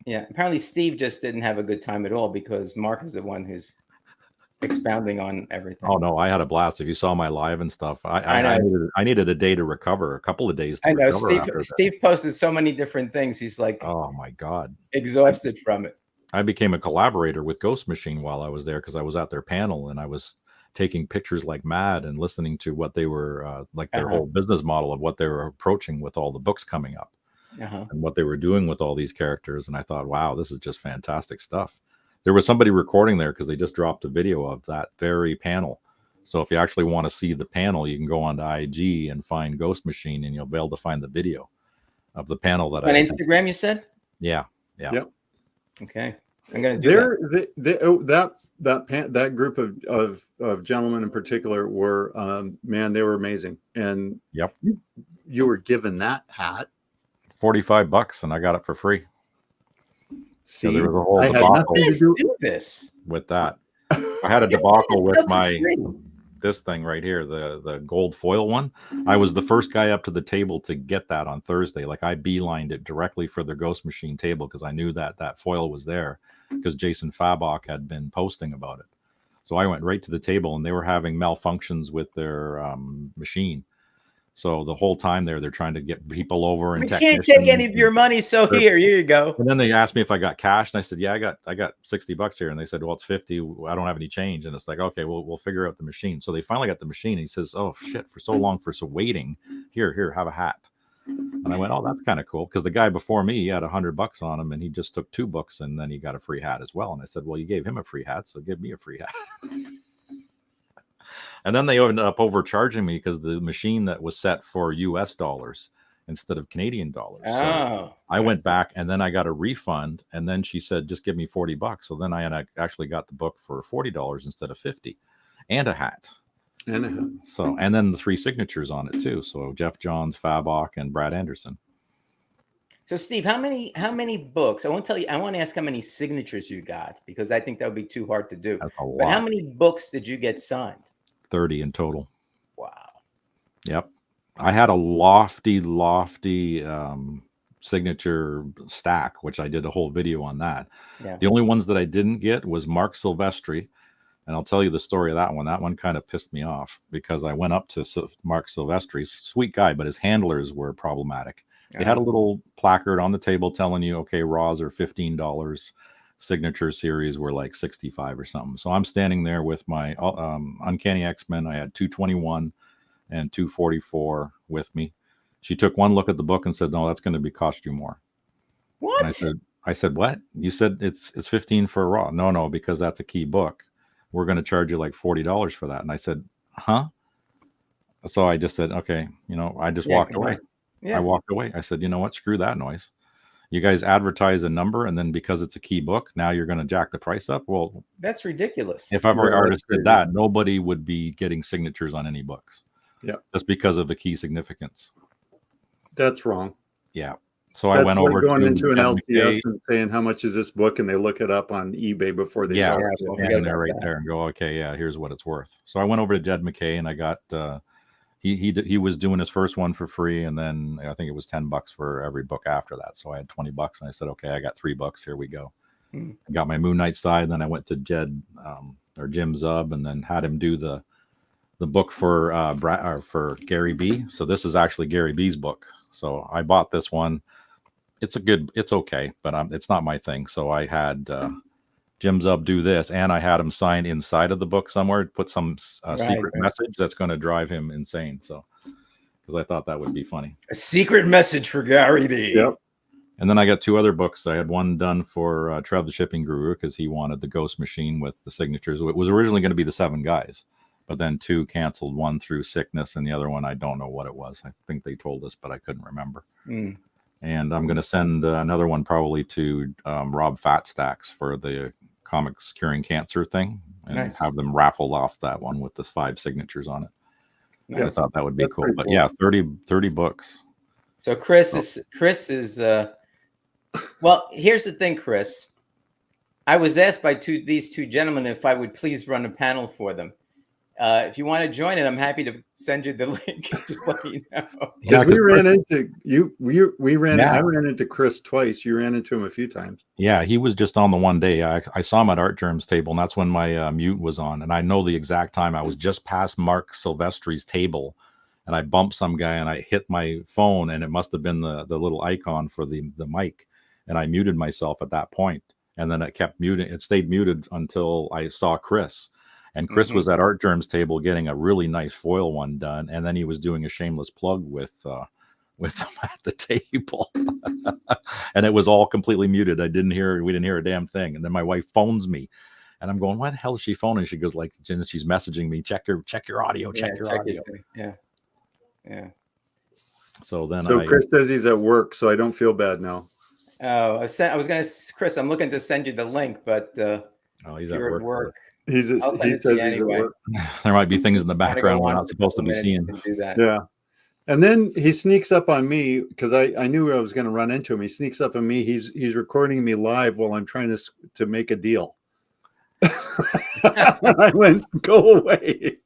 Yeah. Apparently Steve just didn't have a good time at all because Mark is the one who's expounding on everything. Oh no, I had a blast. If you saw my live and stuff, I needed a day to recover, a couple of days to recover. Steve posted so many different things. He's like, oh my God, exhausted from it. I became a collaborator with Ghost Machine while I was there because I was at their panel and I was taking pictures like mad and listening to what they were like their whole business model of what they were approaching with all the books coming up and what they were doing with all these characters. And I thought, wow, this is just fantastic stuff. There was somebody recording there because they just dropped a video of that very panel. So if you actually want to see the panel, you can go onto IG and find Ghost Machine and you'll be able to find the video of the panel that on Instagram, you said? Yeah. Yep. Okay. I'm going to do that group of gentlemen in particular were, man, they were amazing. And yep, you were given that hat $45 and I got it for free. See, so there was a whole debacle do this with that. I had a debacle with my this thing right here, the gold foil one. I was the first guy up to the table to get that on Thursday. Like I beelined it directly for the Ghost Machine table because I knew that foil was there because Jason Fabok had been posting about it. So I went right to the table, and they were having malfunctions with their machine. So the whole time they're trying to get people over, and we can't take any of your money. So here you go. And then they asked me if I got cash, and I said, yeah, I got $60 here. And they said, well, it's 50. I don't have any change. And it's like, okay, we'll figure out the machine. So they finally got the machine. And he says, oh shit, for so long for waiting. Here, have a hat. And I went, oh, that's kind of cool, because the guy before me, he had $100 on him, and he just took 2 books, and then he got a free hat as well. And I said, well, you gave him a free hat, so give me a free hat. And then they ended up overcharging me because the machine that was set for US dollars instead of Canadian dollars. Oh, so I went back, and then I got a refund, and then she said, just give me $40. So then I actually got the book for $40 instead of $50, and a hat. So, and then the 3 signatures on it too. So Jeff Johns, Fabok, and Brad Anderson. So Steve, how many books? I won't tell you. I want to ask how many signatures you got, because I think that would be too hard to do. That's a lot. But how many books did you get signed? 30 in total. Wow. Yep. I had a lofty signature stack, which I did a whole video on that. Yeah. The only ones that I didn't get was Mark Silvestri. And I'll tell you the story of that one. That one kind of pissed me off because I went up to Mark Silvestri, sweet guy, but his handlers were problematic. They had a little placard on the table telling you, okay, raws are $15. Signature series were like 65 or something. So I'm standing there with my Uncanny X-Men. I had 221 and 244 with me. She took one look at the book and said, no, that's going to cost you more. What? And I said, what? You said it's 15 for a raw. No, because that's a key book. We're going to charge you like $40 for that. And I said, huh? So I just said, okay, I just walked away. Yeah. I walked away. I said, you know what? Screw that noise. You guys advertise a number, and then because it's a key book, now you're going to jack the price up. Well, that's ridiculous. If every artist did that, nobody would be getting signatures on any books. Yeah. Just because of the key significance. That's wrong. Yeah. So I went over going to into an LTS and saying, how much is this book? And they look it up on eBay before they sell it. And they're right there and go, okay, yeah, here's what it's worth. So I went over to Jed McKay, and I got, he was doing his first one for free. And then I think it was $10 for every book after that. So I had $20, and I said, okay, I got 3 books. Here we go. I got my Moon Knight side. Then I went to Jed or Jim Zub, and then had him do the book for Gary B. So this is actually Gary B's book. So I bought this one. It's okay, but it's not my thing. So I had Jim Zub do this, and I had him sign inside of the book somewhere, put some secret message that's going to drive him insane. So, because I thought that would be funny. A secret message for Gary B. Yep. And then I got 2 other books. I had one done for Trev the Shipping Guru, because he wanted the Ghost Machine with the signatures. It was originally going to be the 7 guys, but then 2 canceled, one through sickness, and the other one, I don't know what it was. I think they told us, but I couldn't remember. And I'm going to send another one probably to Rob Fatstacks for the Comics Curing Cancer thing, and have them raffle off that one with the 5 signatures on it. I thought that would be cool. But cool. Yeah, 30 books. So Chris is well, here's the thing, Chris. I was asked by these two gentlemen if I would please run a panel for them. If you want to join it, I'm happy to send you the link. Just let me know. Because we ran into you. I ran into Chris twice. You ran into him a few times. Yeah, he was just on the one day. I saw him at Art Germ's table, and that's when my mute was on. And I know the exact time. I was just past Mark Silvestri's table, and I bumped some guy, and I hit my phone, and it must have been the little icon for the mic, and I muted myself at that point. And then it kept muting. It stayed muted until I saw Chris. And Chris was at Art Germ's table getting a really nice foil one done, and then he was doing a shameless plug with them at the table, and it was all completely muted. We didn't hear a damn thing. And then my wife phones me, and I'm going, "Why the hell is she phoning?" She goes, "Like, she's messaging me. Check your audio. Check your audio." Yeah. So Chris says he's at work, so I don't feel bad now. Oh, I was going to, Chris. I'm looking to send you the link, but he's at work. He says he's anyway. At work. There might be things in the background we're not supposed to be seeing. Yeah. And then he sneaks up on me because I knew I was going to run into him. He sneaks up on me. He's recording me live while I'm trying to make a deal. I went, go away.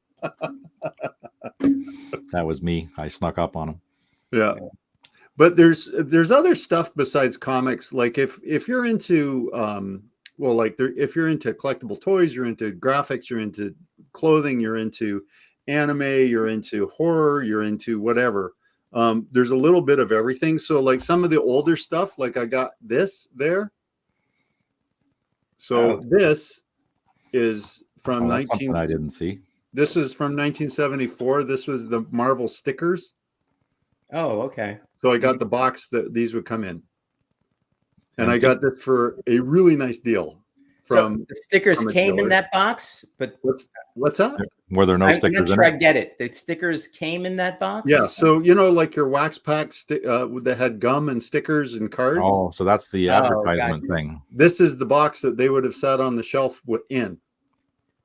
That was me. I snuck up on him. Yeah. But there's other stuff besides comics. Like if you're into if you're into collectible toys, you're into graphics, you're into clothing, you're into anime, you're into horror, you're into whatever. There's a little bit of everything. So like some of the older stuff, like I got this there. So this is from 19. I didn't see. This is from 1974. This was the Marvel stickers. Oh, okay. So I got the box that these would come in. And I got this for a really nice deal. So the stickers came in that box, but what's that? Were there no stickers? I'm not sure I get it. The stickers came in that box? Yeah. So, you know, like your wax packs that had gum and stickers and cards. Oh, so that's the advertisement thing. This is the box that they would have sat on the shelf in.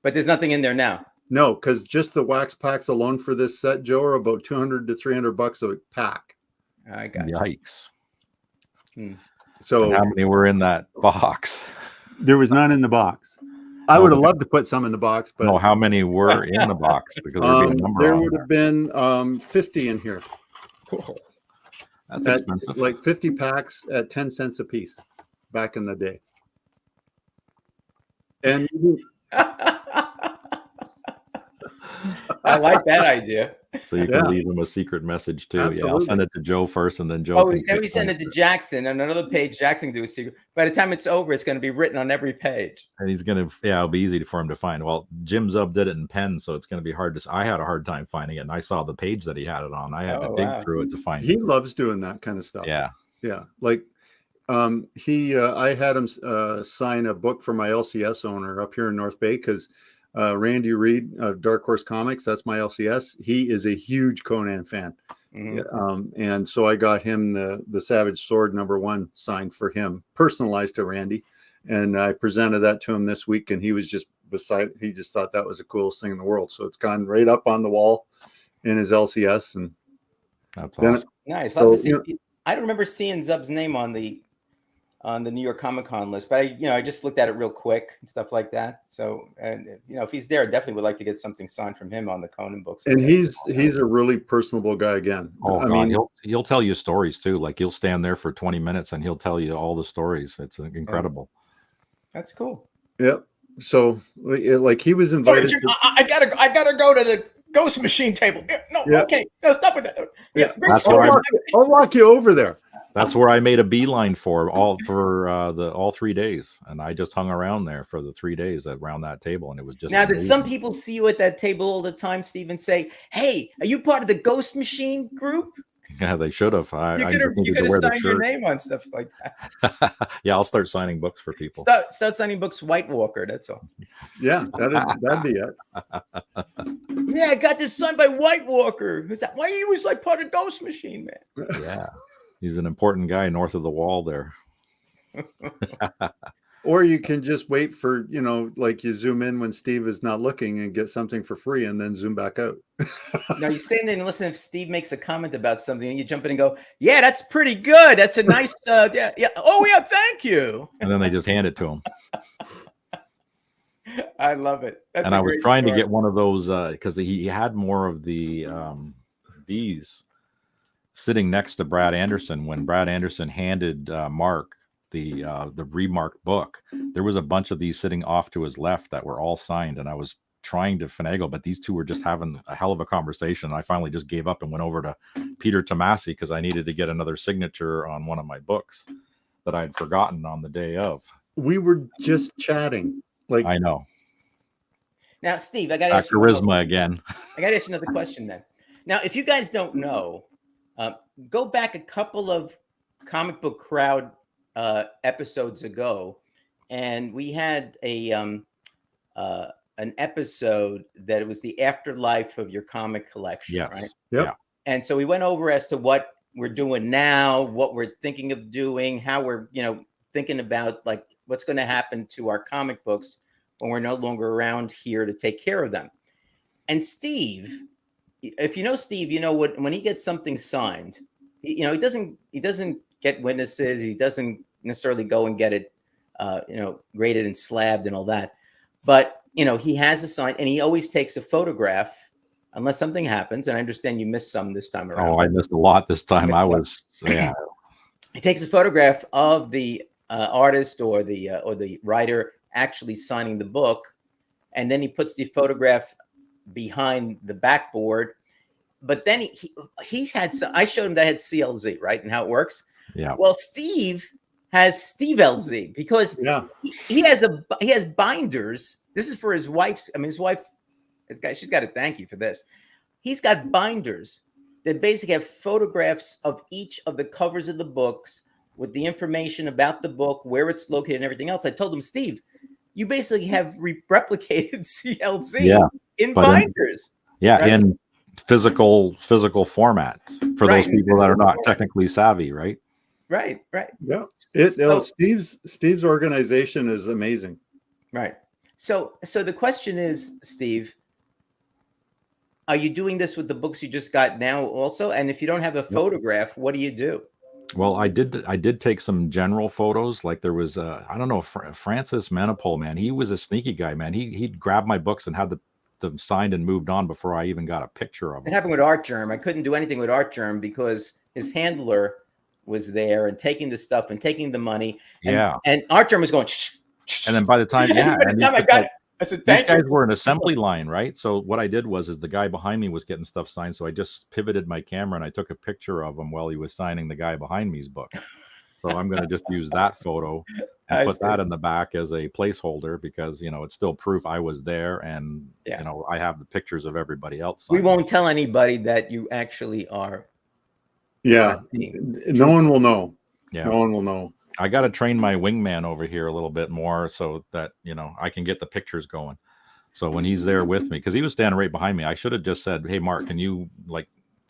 But there's nothing in there now. No, because just the wax packs alone for this set, Joe, are about $200 to $300 a pack. I got Yikes. So and how many were in that box? There was none in the box. I would have loved to put some in the box, but no, how many were in the box? Because there would have been 50 in here. That's expensive. Like 50 packs at 10 cents a piece back in the day. And I like that idea. So you can leave him a secret message too. Absolutely. Yeah, I'll send it to Joe first, and then Joe. Oh, then we send it to Jackson, and another page Jackson can do a secret. By the time it's over, it's going to be written on every page. And he's gonna, it'll be easy for him to find. Well, Jim Zub did it in pen, so it's going to be hard to. I had a hard time finding it, and I saw the page that he had it on. I had to dig through it to find it. He loves doing that kind of stuff. Yeah, yeah. Like I had him sign a book for my LCS owner up here in North Bay because. Randy Reed of Dark Horse Comics, that's my LCS. He is a huge Conan fan. And so I got him the Savage Sword #1 signed for him, personalized to Randy. And I presented that to him this week, and he was just he just thought that was the coolest thing in the world. So it's gone right up on the wall in his LCS. And that's awesome. Nice. So, I don't remember seeing Zub's name on the New York Comic Con list, but I just looked at it real quick and stuff like that. So, if he's there, I definitely would like to get something signed from him on the Conan books. And he's a really personable guy again. Oh, I mean, he'll tell you stories too. Like he'll stand there for 20 minutes and he'll tell you all the stories. It's incredible. That's cool. Yep. So, like he was invited. Sorry, Jim, I gotta go to the Ghost Machine table. Okay, no, stop with that. Yeah, I'll walk you over there. That's where I made a beeline for all 3 days, and I just hung around there for the 3 days around that table, and it was just. Now, did some people see you at that table all the time, Steve, and say, "Hey, are you part of the Ghost Machine group?" Yeah, they should have. You could have signed your name on stuff like that. Yeah, I'll start signing books for people. Start signing books, White Walker. That's all. Yeah, that'd be it. Yeah, I got this signed by White Walker. Why he was like part of Ghost Machine, man? Yeah. He's an important guy north of the wall there. Or you can just wait for, like you zoom in when Steve is not looking and get something for free and then zoom back out. Now you stand there and listen if Steve makes a comment about something and you jump in and go, yeah, that's pretty good. That's a nice, yeah. Oh, yeah, thank you. And then they just hand it to him. I love it. That's and I was trying to get one of those because he had more of the these sitting next to Brad Anderson when Brad Anderson handed Mark the remarked book. There was a bunch of these sitting off to his left that were all signed, and I was trying to finagle, but these two were just having a hell of a conversation. I finally just gave up and went over to Peter Tomasi because I needed to get another signature on one of my books that I had forgotten on the day of. We were just chatting. Like I know. Now, Steve, I got to ask you charisma again. I got to ask you another question then. Now, if you guys don't know, go back a couple of Comic Book Crowd episodes ago, and we had an episode that it was the afterlife of your comic collection, yes. Right? Yep. Yeah. And so we went over as to what we're doing now, what we're thinking of doing, how we're thinking about like what's going to happen to our comic books when we're no longer around here to take care of them. And Steve, if you know Steve, when he gets something signed, he doesn't get witnesses. He doesn't necessarily go and get it, graded and slabbed and all that. But, he has a sign and he always takes a photograph unless something happens. And I understand you missed some this time around. Oh, I missed a lot this time. He takes a photograph of the artist or the writer actually signing the book, and then he puts the photograph behind the backboard. But then he had some. I showed him that I had CLZ, right, and how it works. Yeah. Well, Steve has Steve LZ because he has binders. This is for his wife's. I mean, his wife. She's got to thank you for this. He's got binders that basically have photographs of each of the covers of the books with the information about the book, where it's located, and everything else. I told him, Steve, you basically have replicated CLZ in binders. Right? In physical format for those people that are not technically savvy, right? Right. Yeah. Steve's organization is amazing. Right. So the question is, Steve, are you doing this with the books you just got now also? And if you don't have a photograph, what do you do? Well, I did take some general photos. Like there was I don't know, Francis Manipul, man. He was a sneaky guy, man. He'd grabbed my books and had them signed and moved on before I even got a picture of them. It happened with Art Germ. I couldn't do anything with Art Germ because his handler was there and taking the stuff and taking the money. And Art Germ was going, shh. And then by the time, I got it, I said, thank you. These guys were an assembly line, right? So what I did was the guy behind me was getting stuff signed. So I just pivoted my camera and I took a picture of him while he was signing the guy behind me's book. So I'm going to just use that photo and put that in the back as a placeholder because, it's still proof I was there. And, I have the pictures of everybody else. We won't tell anybody that you actually are. Yeah. No one will know. Yeah. No one will know. I got to train my wingman over here a little bit more so that, I can get the pictures going. So when he's there with me, because he was standing right behind me, I should have just said, hey, Mark, can you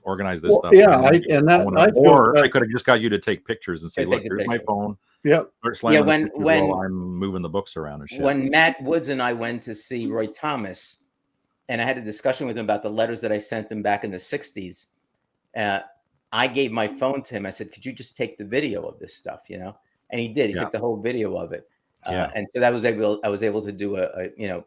organize this stuff? Yeah. I could have just got you to take pictures and say, look, here's my phone. Yeah. When I'm moving the books around and shit. When Matt Woods and I went to see Roy Thomas, and I had a discussion with him about the letters that I sent him back in the 60s, I gave my phone to him. I said, could you just take the video of this stuff, And he did. He took the whole video of it. And so I was able to do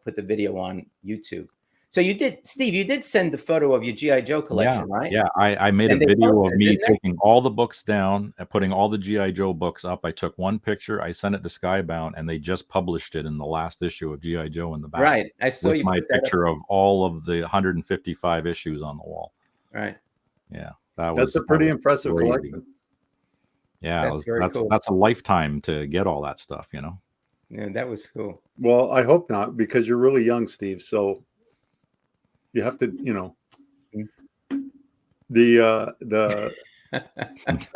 put the video on YouTube. So you did, Steve, you did send the photo of your G.I. Joe collection, right? Yeah. I made a video of me taking all the books down and putting all the G.I. Joe books up. I took one picture. I sent it to Skybound and they just published it in the last issue of G.I. Joe in the back. Right. I saw you my picture of all of the 155 issues on the wall. Right. Yeah. That's a pretty impressive collection. Yeah, that's a lifetime to get all that stuff, Yeah, that was cool. Well, I hope not, because you're really young, Steve. So you have to, the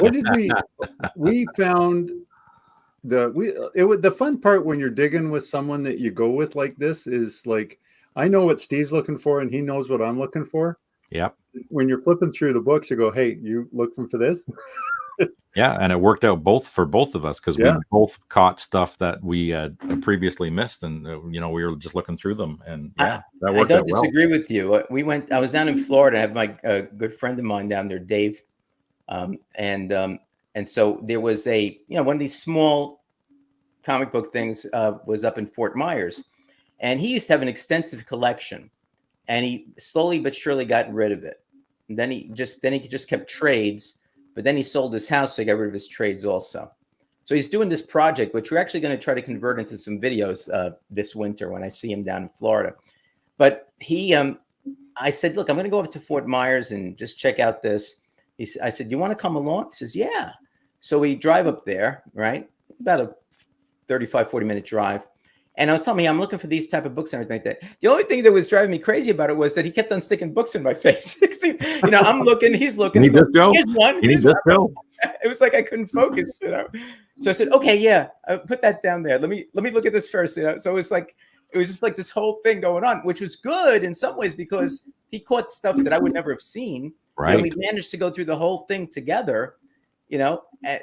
what did we found the fun part when you're digging with someone that you go with like this is like, I know what Steve's looking for and he knows what I'm looking for. Yep. When you're flipping through the books, you go, hey, you looking for this? Yeah, and it worked out for both of us because we both caught stuff that we had previously missed, and we were just looking through them, and that worked out well. I don't disagree with you. I was down in Florida. I have my good friend of mine down there, Dave, and so there was one of these small comic book things was up in Fort Myers, and he used to have an extensive collection, and he slowly but surely got rid of it. And then he just kept trades. But then he sold his house, so he got rid of his trades also. So he's doing this project, which we're actually going to try to convert into some videos this winter when I see him down in Florida. But I said, look, I'm going to go up to Fort Myers and just check out this. I said, do you want to come along? He says, yeah. So we drive up there, right? About a 35, 40-minute drive. And I was telling him, I'm looking for these type of books and everything like that. The only thing that was driving me crazy about it was that he kept on sticking books in my face. I'm looking, he's looking. Here's one. It was like I couldn't focus, So I said, okay, yeah, put that down there. Let me look at this first. So it was just like this whole thing going on, which was good in some ways because he caught stuff that I would never have seen. Right. And we managed to go through the whole thing together.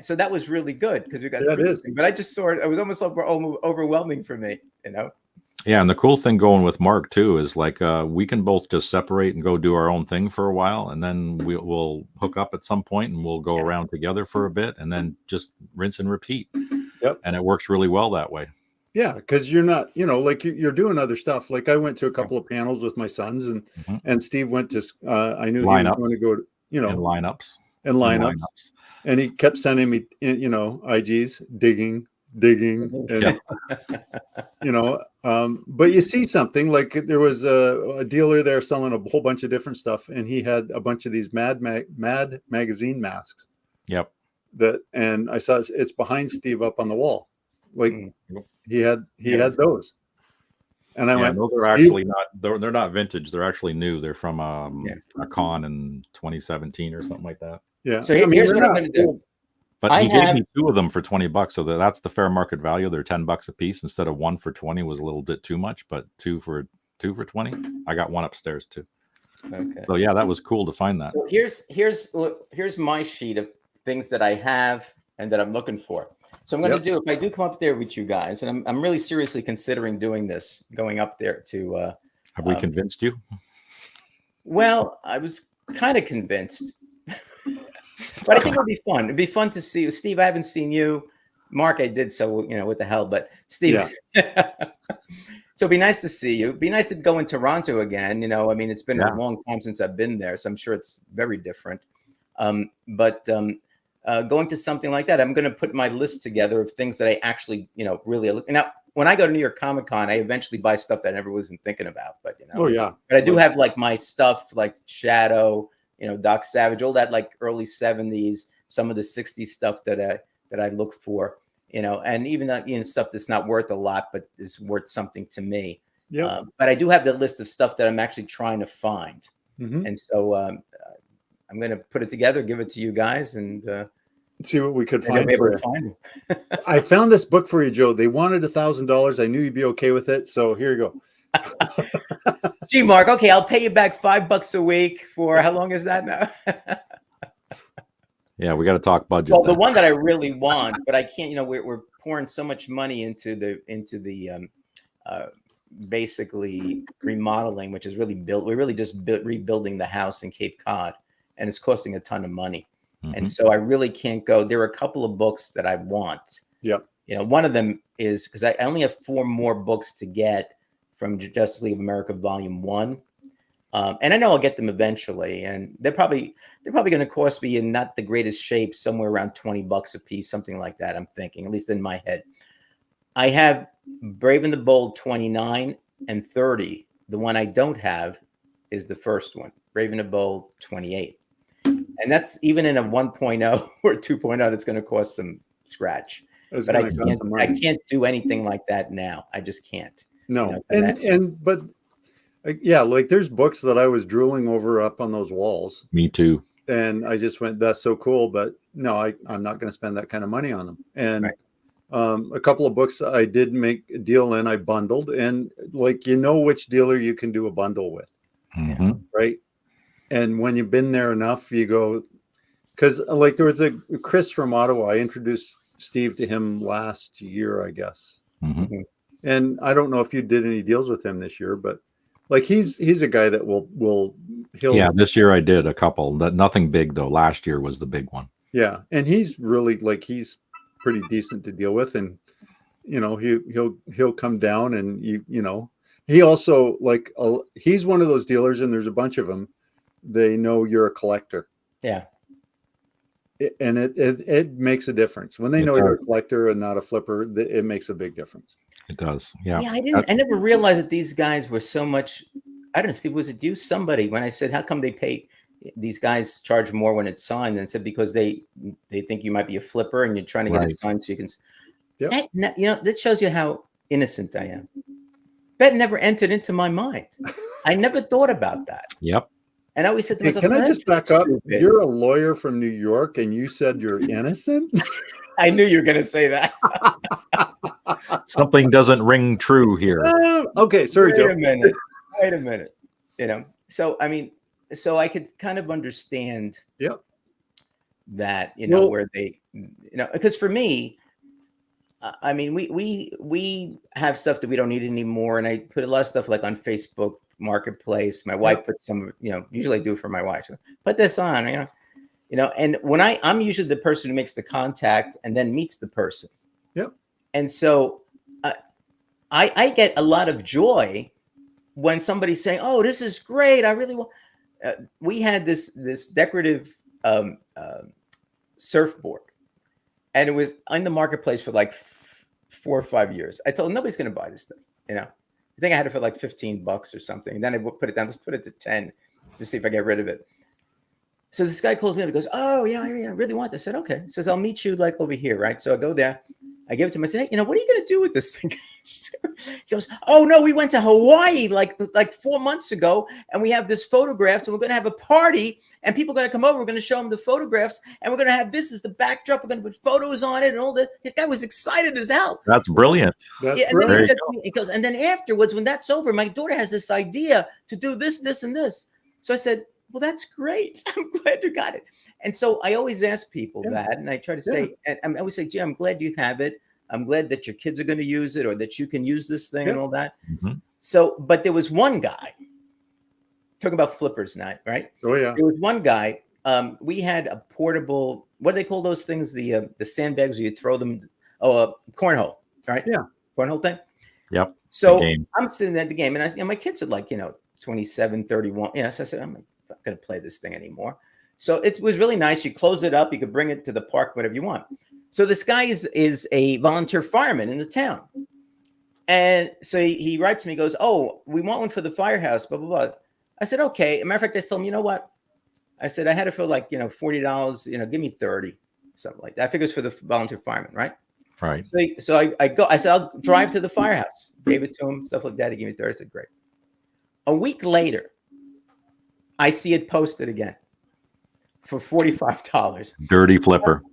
So that was really good because we got through this thing. But I just saw it. It was almost overwhelming for me, Yeah, and the cool thing going with Mark too is we can both just separate and go do our own thing for a while, and then we'll hook up at some point and we'll go around together for a bit, and then just rinse and repeat. Yep. And it works really well that way. Yeah, because you're not, like you're doing other stuff. Like I went to a couple of panels with my sons, and Steve went to. I knew he was going to go to, and lineups and lineups, and he kept sending me, IGs, digging, and but you see something like there was a dealer there selling a whole bunch of different stuff, and he had a bunch of these Mad magazine masks. Yep. And I saw it's behind Steve up on the wall, like. He had those, and I went. Those are actually not. They're not vintage. They're actually new. They're from a con in 2017 or something like that. Yeah. So here's what I'm going to do. But he gave me 2 of them for $20, so that's the fair market value. They're $10 a piece instead of 1 for 20 was a little bit too much. But 2 for 20. I got one upstairs too. Okay. So that was cool to find that. So here's my sheet of things that I have and that I'm looking for. So I'm going to do, if I do come up there with you guys, and I'm really seriously considering doing this, going up there to. Have we convinced you? Well, I was kind of convinced, but I think it'll be fun. It'd be fun to see you, Steve. I haven't seen you, Mark. I did, so what the hell? But Steve, so it'd be nice to see you. It'd be nice to go in Toronto again. I mean, it's been a long time since I've been there, so I'm sure it's very different. Going to something like that, I'm going to put my list together of things that I actually, really look. Now, when I go to New York Comic Con, I eventually buy stuff that I never wasn't thinking about. But but I do have like my stuff, like Shadow, Doc Savage, all that like early '70s, some of the '60s stuff that I look for, and even stuff that's not worth a lot, but is worth something to me. Yeah. But I do have the list of stuff that I'm actually trying to find, and so I'm going to put it together, give it to you guys, and see what we could find. I found this book for you, Joe. They wanted $1,000. I knew you'd be okay with it, so here you go. Gee, Mark. Okay, I'll pay you back $5 a week for how long is that now? Yeah, we got to talk budget. Well, the one that I really want, but I can't. We're pouring so much money into the basically remodeling, which is really built. We're really just rebuilding the house in Cape Cod, and it's costing a ton of money. And so I really can't go. There are a couple of books that I want. Yep. One of them is because I only have 4 more books to get from Justice League of America Volume 1. And I know I'll get them eventually. And they're probably going to cost me in not the greatest shape, somewhere around $20 a piece, something like that, I'm thinking, at least in my head. I have Brave and the Bold 29 and 30. The one I don't have is the first one, Brave and the Bold 28. And that's even in a 1.0 or 2.0, it's going to cost some scratch. But I can't do anything like that now. I just can't. No. But like there's books that I was drooling over up on those walls. Me too. And I just went, that's so cool. But no, I'm not going to spend that kind of money on them. And a couple of books I did make a deal in, I bundled. And like, which dealer you can do a bundle with. Right. And when you've been there enough, you go, because like there was a Chris from Ottawa. I introduced Steve to him last year, I guess. And I don't know if you did any deals with him this year, but like he's a guy that he'll. This year I did a couple. Nothing big though. Last year was the big one. Yeah, and he's really he's pretty decent to deal with, and he'll come down and he also he's one of those dealers, and there's a bunch of them. They know you're a collector. Yeah. And it makes a difference when they know you're a collector and not a flipper. It makes a big difference. It does. Yeah. Yeah. I never realized that these guys were so much. I don't know, Steve, was it you? Somebody, when I said, how come they pay these guys charge more when it's signed? And said, because they think you might be a flipper and you're trying to get it signed so you can. Yep. That shows you how innocent I am. That never entered into my mind. I never thought about that. Yep. And I always said to myself, can I just back up? You're a lawyer from New York and you said you're innocent? I knew you were going to say that. Something doesn't ring true here. Okay, sorry, Joe. Wait a minute. So I could kind of understand that, where they, because for me, I mean, we have stuff that we don't need anymore. And I put a lot of stuff like on Facebook Marketplace. My wife puts some, usually I do it for my wife. Put this on, and when I'm usually the person who makes the contact and then meets the person. Yep. And so I get a lot of joy when somebody's saying, "Oh, this is great. I really want." We had this decorative surfboard, and it was in the marketplace for like 4 or 5 years. I told them, nobody's going to buy this thing. I think I had it for like $15 or something. And then I would put it down. Let's put it to 10 to see if I get rid of it. So this guy calls me up and goes, "Oh, yeah, I really want this." I said, "Okay." He says, "I'll meet you like over here." Right. So I go there. I give it to him. I said, "Hey, what are you going to do with this thing?" He goes, "Oh, no, we went to Hawaii like 4 months ago, and we have this photograph. So we're going to have a party, and people are going to come over. We're going to show them the photographs, and we're going to have this as the backdrop. We're going to put photos on it and all that." The guy was excited as hell. That's brilliant. That's and then brilliant. he goes, "And then afterwards, when that's over, my daughter has this idea to do this, this, and this." So I said, "Well, that's great. I'm glad you got it." And so I always ask people that, and I try to say, and I always say, "Gee, I'm glad you have it. I'm glad that your kids are going to use it, or that you can use this thing and all that." Mm-hmm. So, but there was one guy talking about flippers now, right? Oh yeah. There was one guy. We had a portable. What do they call those things? The sandbags where you throw them. Oh, cornhole, right? Yeah, cornhole thing. Yep. So I'm sitting at the game, and my kids are like 27, 31. So I said, "I'm not going to play this thing anymore." So it was really nice. You close it up. You could bring it to the park, whatever you want. So this guy is a volunteer fireman in the town. And so he writes me, he goes, "Oh, we want one for the firehouse, blah, blah, blah." I said, "Okay." As a matter of fact, I told him, "You know what?" I said, "I had it for like, $40, give me 30, something like that." I figure it's for the volunteer fireman, right? Right. So I said, "I'll drive to the firehouse." Gave it to him, stuff like that. He gave me 30. I said, "Great." A week later, I see it posted again for $45. Dirty flipper.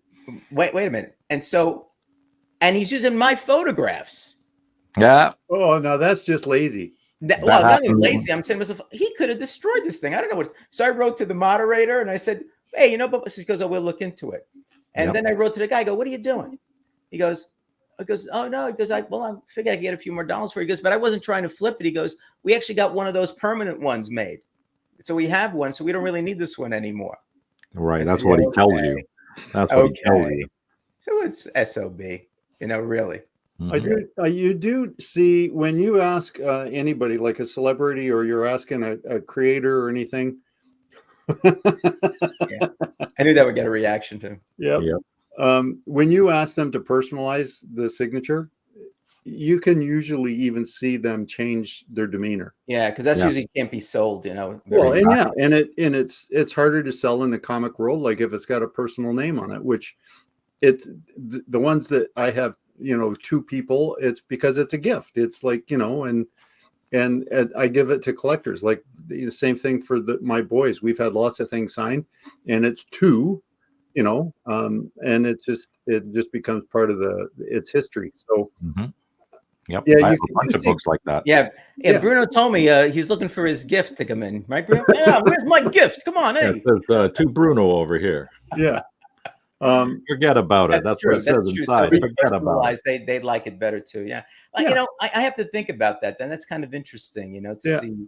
Wait a minute. And he's using my photographs. Yeah. Oh, no, that's just lazy. Well, not even lazy. I'm saying to myself, he could have destroyed this thing. I don't know what. So I wrote to the moderator and I said, "Hey, but she goes, 'Oh, we'll look into it.'" And then I wrote to the guy. I go, "What are you doing?" He goes, "Oh no." He goes, I figured I could get a few more dollars for it." He goes, "But I wasn't trying to flip it." He goes, "We actually got one of those permanent ones made. So we have one. So we don't really need this one anymore." Right. That's what he tells you. That's what he tells you. So it's SOB, really. Mm-hmm. You do see when you ask anybody, like a celebrity, or you're asking a creator or anything. Yeah. I knew that would get a reaction to him. Yeah. When you ask them to personalize the signature, you can usually even see them change their demeanor. Yeah, because that's usually can't be sold, Well, and it's harder to sell in the comic world, like if it's got a personal name on it, which the ones that I have, 2 people, it's because it's a gift. It's like, and I give it to collectors. Like the same thing for my boys. We've had lots of things signed, and it's 2, and it just becomes part of its history. So. Mm-hmm. Yep. Yeah, I have a bunch of books like that. Yeah. Bruno told me he's looking for his gift to come in, right, Bruno? Yeah, where's my gift? Come on, hey. There's to Bruno over here. Yeah. Forget about it. That's what it says inside. So forget about it. They'd like it better too. Yeah. I have to think about that. Then that's kind of interesting, to see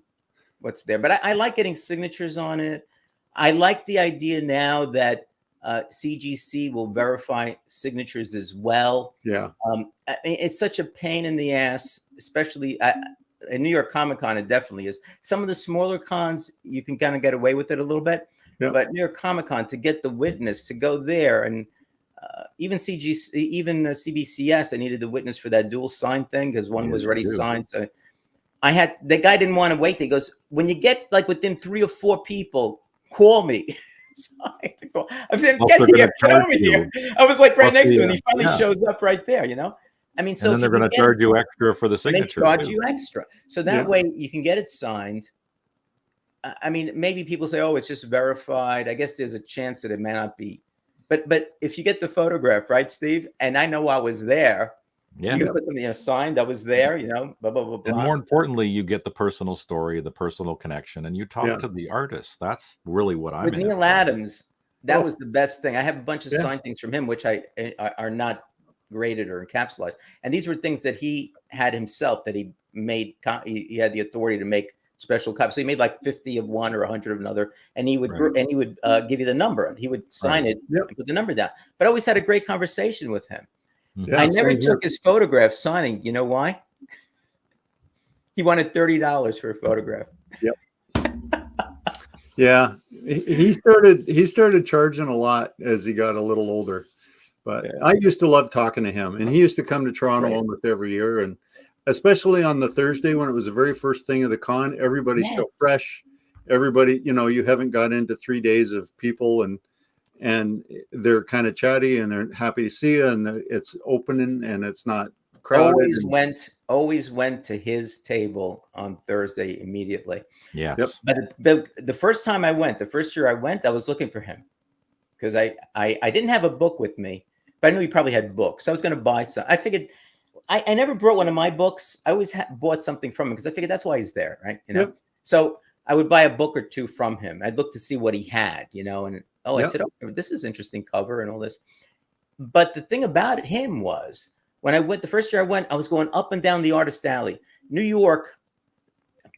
what's there. But I like getting signatures on it. I like the idea now that CGC will verify signatures as well. Yeah. It's such a pain in the ass, especially in New York Comic Con. It definitely is. Some of the smaller cons, you can kind of get away with it a little bit. Yeah. But New York Comic Con, to get the witness to go there, and even CBCS, I needed the witness for that dual sign thing because one was already signed. So the guy didn't want to wait. He goes, "When you get like within 3 or 4 people, call me." So I had to call. I'm saying, "Get over here." I was like right next to him. And he finally shows up right there. I mean, so and then they're going to charge you extra for the signature. They charge you extra, so that way you can get it signed. I mean, maybe people say, "Oh, it's just verified." I guess there's a chance that it may not be, but if you get the photograph, right, Steve? And I know I was there. You can put something signed. I was there. Blah blah blah blah. And more importantly, you get the personal story, the personal connection, and you talk to the artist. That's really what I'm. With Neil Adams, that was the best thing. I have a bunch of signed things from him, which are not graded or encapsulated, and these were things that he had himself that he made. He had the authority to make special copies. So he made like 50 of one or 100 of another, and he would give you the number. He would sign it and put the number down. But I always had a great conversation with him. I never took his photograph signing. You know why? He wanted $30 for a photograph. Yep. Yeah, he started charging a lot as he got a little older. But yeah. I used to love talking to him, and he used to come to Toronto almost every year, and especially on the Thursday when it was the very first thing of the con, everybody's still fresh. Everybody, you haven't got into 3 days of people, and they're kind of chatty, and they're happy to see you, and it's opening, and it's not crowded. Always went to his table on Thursday immediately. Yes. Yep. But the first time I went, the first year I went, I was looking for him because I didn't have a book with me, but I knew he probably had books. So I was going to buy some. I figured I never brought one of my books. I always bought something from him because I figured that's why he's there, right? Yep. So I would buy a book or two from him. I'd look to see what he had, and I said, oh, this is interesting cover and all this. But the thing about him was, when I went the first year I went, I was going up and down the Artist Alley. New York.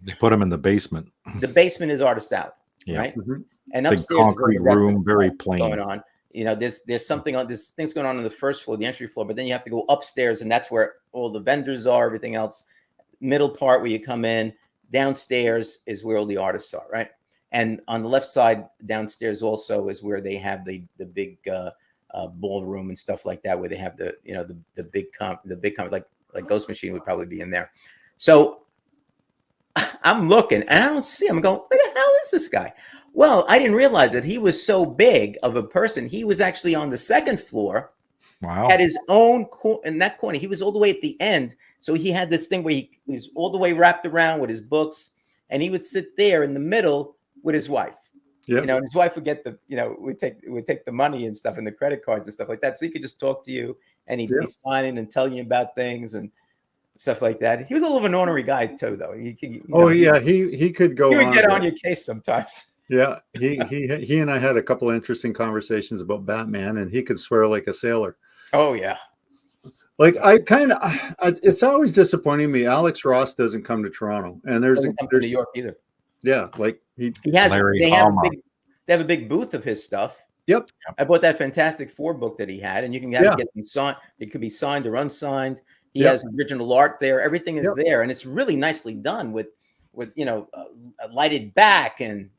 They put him in the basement. The basement is Artist Alley, right? Mm-hmm. And big upstairs concrete room, very plain. Going on. There's something on this things going on the first floor, the entry floor, but then you have to go upstairs, and that's where all the vendors are, everything else. Middle part where you come in, downstairs is where all the artists are, right? And on the left side, downstairs also is where they have the big ballroom and stuff like that, where they have the big like Ghost Machine would probably be in there. So I'm looking and I don't see him. I'm going, where the hell is this guy? Well, I didn't realize that he was so big of a person. He was actually on the second floor. Wow. Had his own in that corner. He was all the way at the end. So he had this thing where he was all the way wrapped around with his books, and he would sit there in the middle with his wife. Yeah. And his wife would get would take the money and stuff and the credit cards and stuff like that. So he could just talk to you, and he'd be signing and telling you about things and stuff like that. He was a little of an ornery guy too, though. He could go. He would get on your case sometimes. Yeah, he and I had a couple of interesting conversations about Batman, and he could swear like a sailor. Oh yeah. Like it's always disappointing me. Alex Ross doesn't come to Toronto, and there's come to New York either. Yeah, like he has. They have a big booth of his stuff. Yep. I bought that Fantastic Four book that he had, and you can get them signed. It could be signed or unsigned. He has original art there. Everything is there, and it's really nicely done with a lighted back and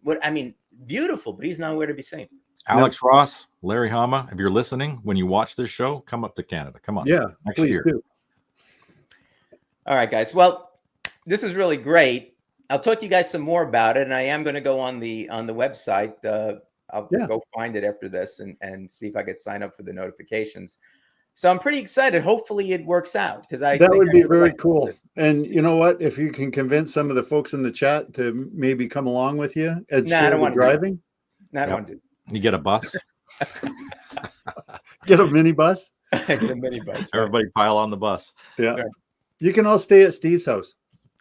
beautiful. But he's nowhere to be seen. Alex Ross, Larry Hama, if you're listening, when you watch this show, come up to Canada. Come on. Yeah, next please year. Do. All right, guys. Well, this is really great. I'll talk to you guys some more about it, and I am going to go on the website. I'll go find it after this and see if I could sign up for the notifications. So I'm pretty excited. Hopefully it works out because that would be very cool. And you know what? If you can convince some of the folks in the chat to maybe come along with you, I don't want driving. No, I don't want to. You get a bus. Get a mini bus. Get a mini bus. Everybody pile on the bus. Yeah. Right. You can all stay at Steve's house.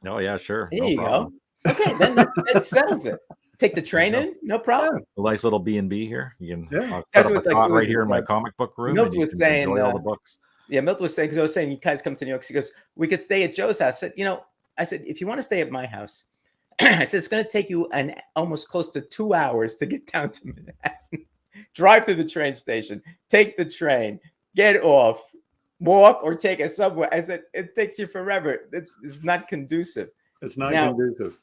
Oh yeah, sure. There you go. Okay, then that settles it. Take the train in, no problem. A nice little B&B here. You can set up a cot right here in my comic book room. Milt was saying all the books. Yeah, Milt was saying, because I was saying you guys come to New York. He goes, we could stay at Joe's house. I said, if you want to stay at my house, I said it's going to take you almost close to 2 hours to get down to Manhattan. Drive to the train station, take the train, get off, walk, or take a subway. I said it takes you forever. It's not conducive. It's not conducive.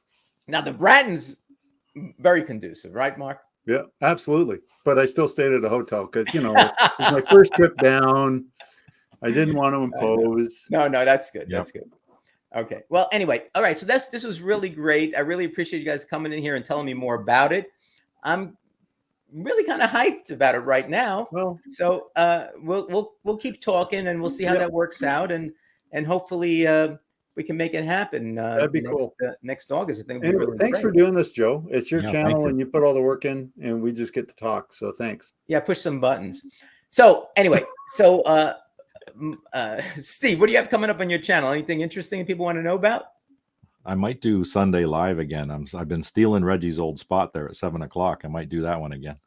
Now the Bratton's very conducive, right, Mark? Yeah, absolutely. But I still stayed at a hotel because it was my first trip down. I didn't want to impose. No, that's good. Yep. That's good. Okay. Well, anyway, all right. So this was really great. I really appreciate you guys coming in here and telling me more about it. I'm really kind of hyped about it right now. Well, so we'll keep talking and we'll see how that works out, and hopefully we can make it happen. That'd be cool. Next August, I think. Anyway, really thanks for doing this, Joe. It's your channel, and you put all the work in, and we just get to talk. So thanks. Yeah, push some buttons. So anyway, Steve, what do you have coming up on your channel? Anything interesting people want to know about? I might do Sunday Live again. I've been stealing Reggie's old spot there at 7:00. I might do that one again.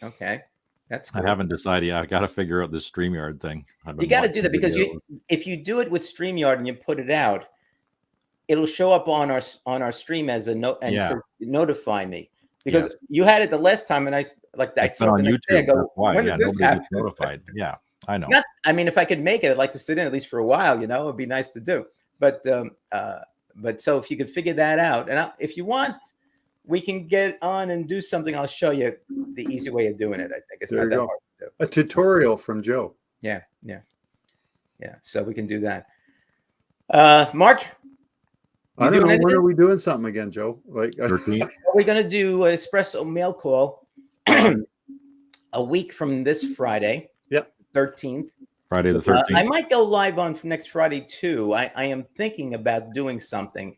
Okay. That's cool. I haven't decided yet. I got to figure out this StreamYard thing. You got to do that because if you do it with StreamYard and you put it out, it'll show up on our stream as a note and says, notify me, because you had it the last time and I saw on YouTube. Go, when did this happen? Notified. Yeah, I know. If I could make it, I'd like to sit in at least for a while. It'd be nice to do. But But so if you could figure that out, and if you want, we can get on and do something. I'll show you the easy way of doing it. I think it's not that hard to do. A tutorial from Joe. Yeah. So we can do that. Mark, I don't know. When are we doing something again, Joe? Like, we're going to do an Espresso mail call a week from this Friday. Yep. 13th. Friday the 13th. I might go live on next Friday too. I am thinking about doing something.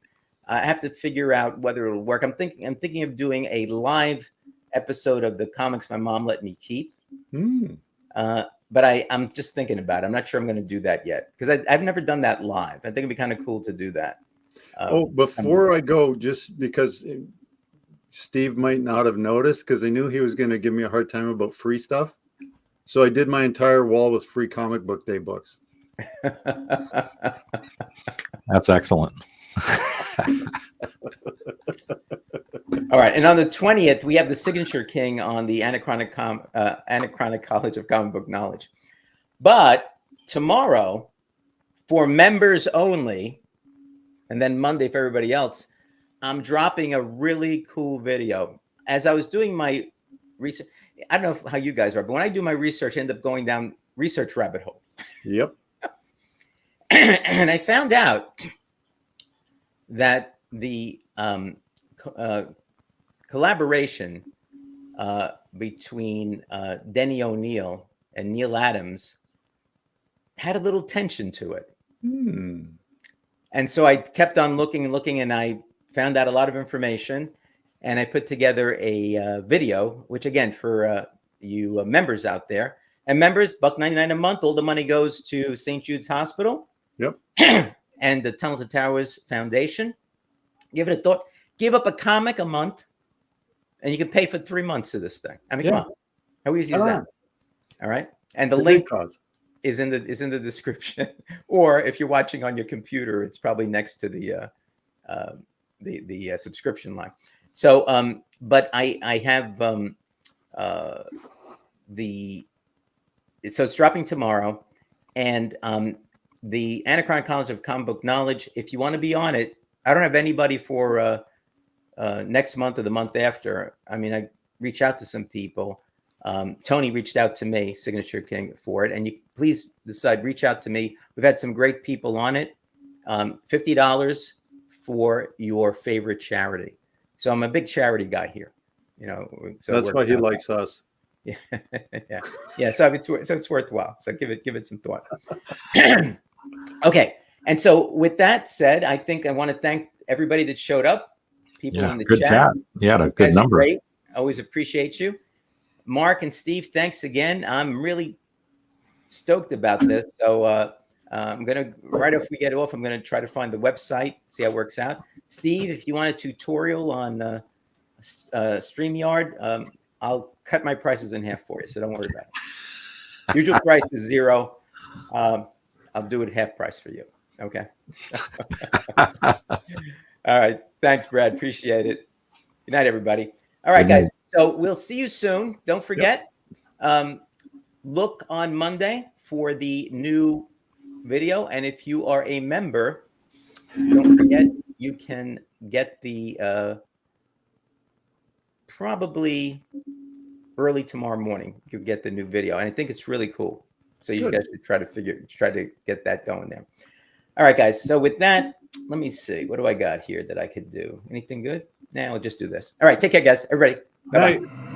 I have to figure out whether it'll work. I'm thinking of doing a live episode of the comics my mom let me keep. But I'm just thinking about it. I'm not sure I'm going to do that yet because I've never done that live. I think it'd be kind of cool to do that. Before I go, just because Steve might not have noticed, because I knew he was going to give me a hard time about free stuff. So I did my entire wall with free comic book day books. That's excellent. All right. And on the 20th, we have the Signature King on the Anachronic College of Comic Book Knowledge. But tomorrow, for members only, and then Monday for everybody else, I'm dropping a really cool video. As I was doing my research, I don't know how you guys are, but when I do my research, I end up going down research rabbit holes. Yep. And I found out that the collaboration between Denny O'Neil and Neil Adams had a little tension to it. And so I kept on looking, and I found out a lot of information, and I put together a video, which again, for you members out there, and members, $1.99 a month, all the money goes to St. Jude's Hospital. Yep. And the Tunnel to Towers Foundation. Give it a thought. Give up a comic a month, and you can pay for 3 months of this thing. I mean, come on, how easy is that? All right, and the link is in the description, or if you're watching on your computer, it's probably next to the subscription line. So, but I have so it's dropping tomorrow, and the Anachronic College of Comic Book Knowledge. If you want to be on it, I don't have anybody for next month or the month after. I mean, I reach out to some people. Tony reached out to me, Signature King, for it. And you please decide, reach out to me. We've had some great people on it. $50 for your favorite charity. So I'm a big charity guy here. You know, so that's why he likes us. Yeah, yeah. So it's worthwhile. So give it some thought. Okay. And so with that said, I think I want to thank everybody that showed up. People in the chat. Yeah, a good number. Great. Always appreciate you. Mark and Steve, thanks again. I'm really stoked about this. So I'm going to, right after we get off, I'm going to try to find the website, see how it works out. Steve, if you want a tutorial on StreamYard, I'll cut my prices in half for you. So don't worry about it. Usual price is $0. I'll do it half price for you. Okay. All right. Thanks, Brad. Appreciate it. Good night, everybody. All right, guys. So we'll see you soon. Don't forget, look on Monday for the new video. And if you are a member, don't forget, you can get the probably early tomorrow morning. You'll get the new video. And I think it's really cool. So you guys should try to get that going there. All right, guys. So with that, let me see. What do I got here that I could do? Anything good? Nah, I'll just do this. All right. Take care, guys. Everybody. Bye-bye.